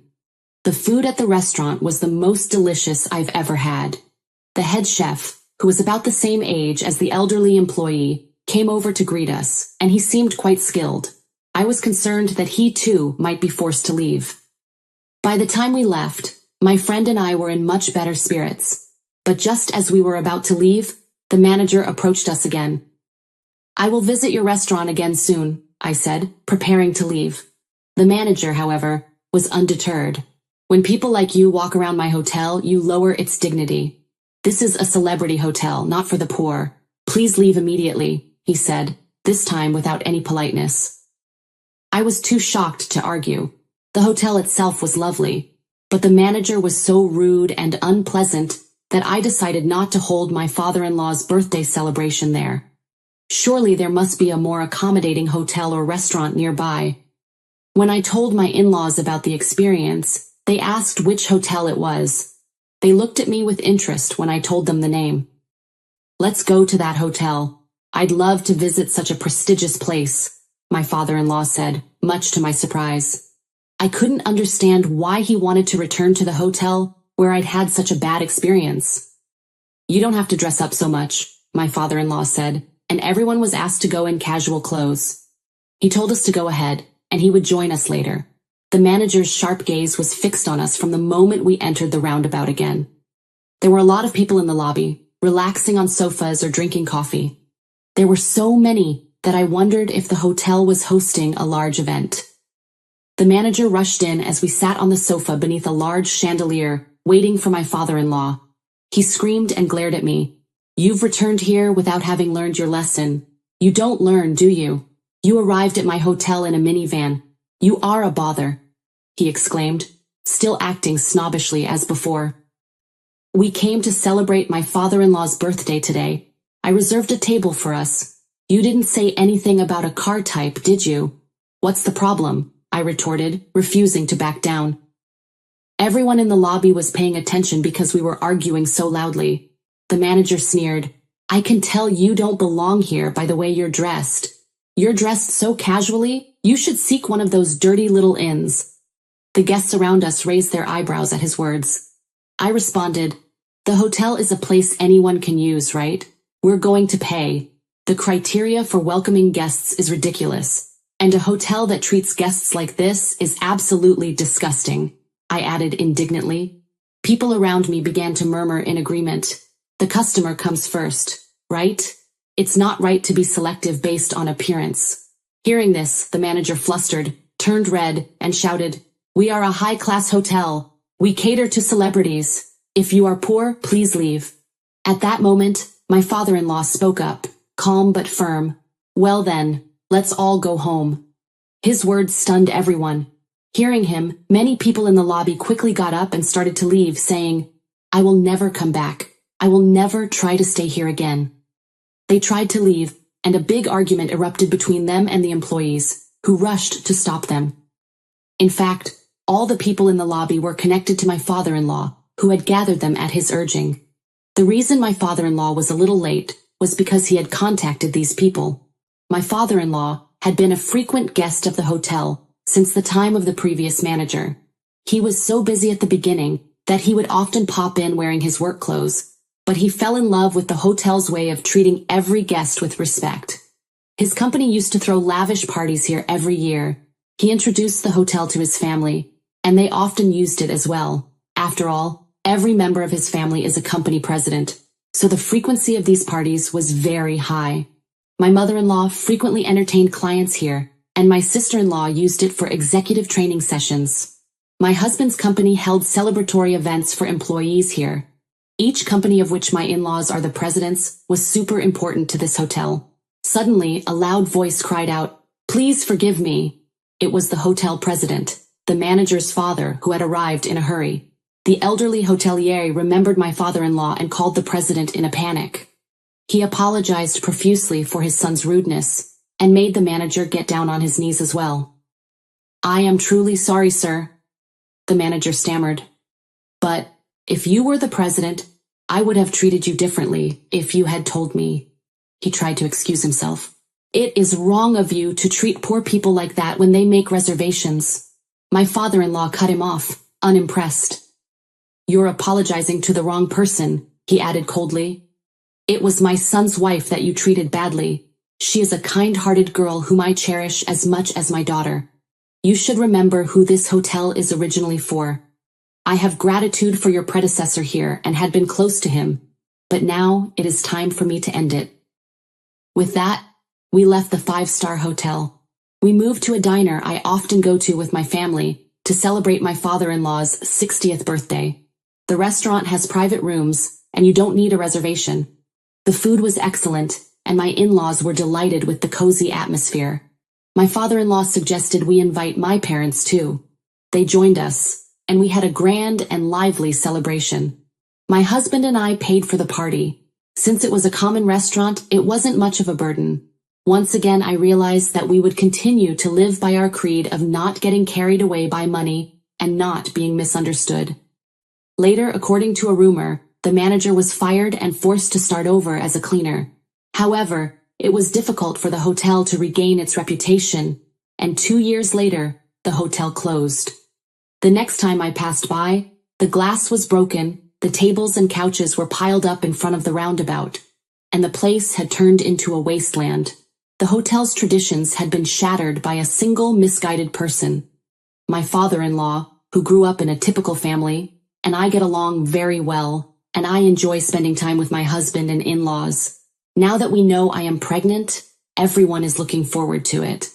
The food at the restaurant was the most delicious I've ever had. The head chef, who was about the same age as the elderly employee, came over to greet us, and he seemed quite skilled. I was concerned that he too might be forced to leave. By the time we left, my friend and I were in much better spirits, but just as we were about to leave, the manager approached us again. "I will visit your restaurant again soon," I said, preparing to leave. The manager, however, was undeterred. "When people like you walk around my hotel, you lower its dignity. This is a celebrity hotel, not for the poor. Please leave immediately," he said, this time without any politeness. I was too shocked to argue. The hotel itself was lovely, but the manager was so rude and unpleasant that I decided not to hold my father-in-law's birthday celebration there. Surely there must be a more accommodating hotel or restaurant nearby. When I told my in-laws about the experience, they asked which hotel it was. They looked at me with interest when I told them the name. "Let's go to that hotel. I'd love to visit such a prestigious place," my father-in-law said, much to my surprise. I couldn't understand why he wanted to return to the hotel where I'd had such a bad experience. "You don't have to dress up so much," my father-in-law said, and everyone was asked to go in casual clothes. He told us to go ahead, and he would join us later. The manager's sharp gaze was fixed on us from the moment we entered the roundabout again. There were a lot of people in the lobby, relaxing on sofas or drinking coffee. There were so many that I wondered if the hotel was hosting a large event. The manager rushed in as we sat on the sofa beneath a large chandelier, waiting for my father-in-law. He screamed and glared at me. "You've returned here without having learned your lesson. You don't learn, do you? You arrived at my hotel in a minivan. You are a bother," he exclaimed, still acting snobbishly as before. "We came to celebrate my father-in-law's birthday today. I reserved a table for us. You didn't say anything about a car type, did you?" "What's the problem?" I retorted, refusing to back down. Everyone in the lobby was paying attention because we were arguing so loudly. The manager sneered. "I can tell you don't belong here by the way you're dressed. You're dressed so casually, you should seek one of those dirty little inns." The guests around us raised their eyebrows at his words. I responded, "The hotel is a place anyone can use, right? We're going to pay. The criteria for welcoming guests is ridiculous, and a hotel that treats guests like this is absolutely disgusting," I added indignantly. People around me began to murmur in agreement. The customer comes first, right? It's not right to be selective based on appearance. Hearing this, the manager flustered, turned red, and shouted, "We are a high-class hotel. We cater to celebrities. If you are poor, please leave." At that moment, my father-in-law spoke up, calm but firm. "Well then, let's all go home." His words stunned everyone. Hearing him, many people in the lobby quickly got up and started to leave, saying, "I will never come back. I will never try to stay here again." They tried to leave, and a big argument erupted between them and the employees, who rushed to stop them. In fact, all the people in the lobby were connected to my father-in-law, who had gathered them at his urging. The reason my father-in-law was a little late was because he had contacted these people. My father-in-law had been a frequent guest of the hotel since the time of the previous manager. He was so busy at the beginning that he would often pop in wearing his work clothes, but he fell in love with the hotel's way of treating every guest with respect. His company used to throw lavish parties here every year. He introduced the hotel to his family, and they often used it as well. After all, every member of his family is a company president, so the frequency of these parties was very high. My mother-in-law frequently entertained clients here, and my sister-in-law used it for executive training sessions. My husband's company held celebratory events for employees here. Each company of which my in-laws are the presidents was super important to this hotel. Suddenly, a loud voice cried out, "Please forgive me." It was the hotel president, the manager's father, who had arrived in a hurry. The elderly hotelier remembered my father-in-law and called the president in a panic. He apologized profusely for his son's rudeness and made the manager get down on his knees as well. "I am truly sorry, sir," the manager stammered. "But if you were the president, I would have treated you differently if you had told me." He tried to excuse himself. It is wrong of you to treat poor people like that when they make reservations. My father-in-law cut him off, unimpressed. You're apologizing to the wrong person, he added coldly. It was my son's wife that you treated badly. She is a kind-hearted girl whom I cherish as much as my daughter. You should remember who this hotel is originally for. I have gratitude for your predecessor here and had been close to him, but now it is time for me to end it. With that, we left the five-star hotel. We moved to a diner I often go to with my family to celebrate my father-in-law's 60th birthday. The restaurant has private rooms, and you don't need a reservation. The food was excellent, and my in-laws were delighted with the cozy atmosphere. My father-in-law suggested we invite my parents too. They joined us, and we had a grand and lively celebration. My husband and I paid for the party. Since it was a common restaurant, it wasn't much of a burden. Once again, I realized that we would continue to live by our creed of not getting carried away by money and not being misunderstood. Later, according to a rumor, the manager was fired and forced to start over as a cleaner. However, it was difficult for the hotel to regain its reputation, and 2 years later, the hotel closed. The next time I passed by, the glass was broken, the tables and couches were piled up in front of the roundabout, and the place had turned into a wasteland. The hotel's traditions had been shattered by a single misguided person. My father-in-law, who grew up in a typical family, and I get along very well, and I enjoy spending time with my husband and in-laws. Now that we know I am pregnant, everyone is looking forward to it.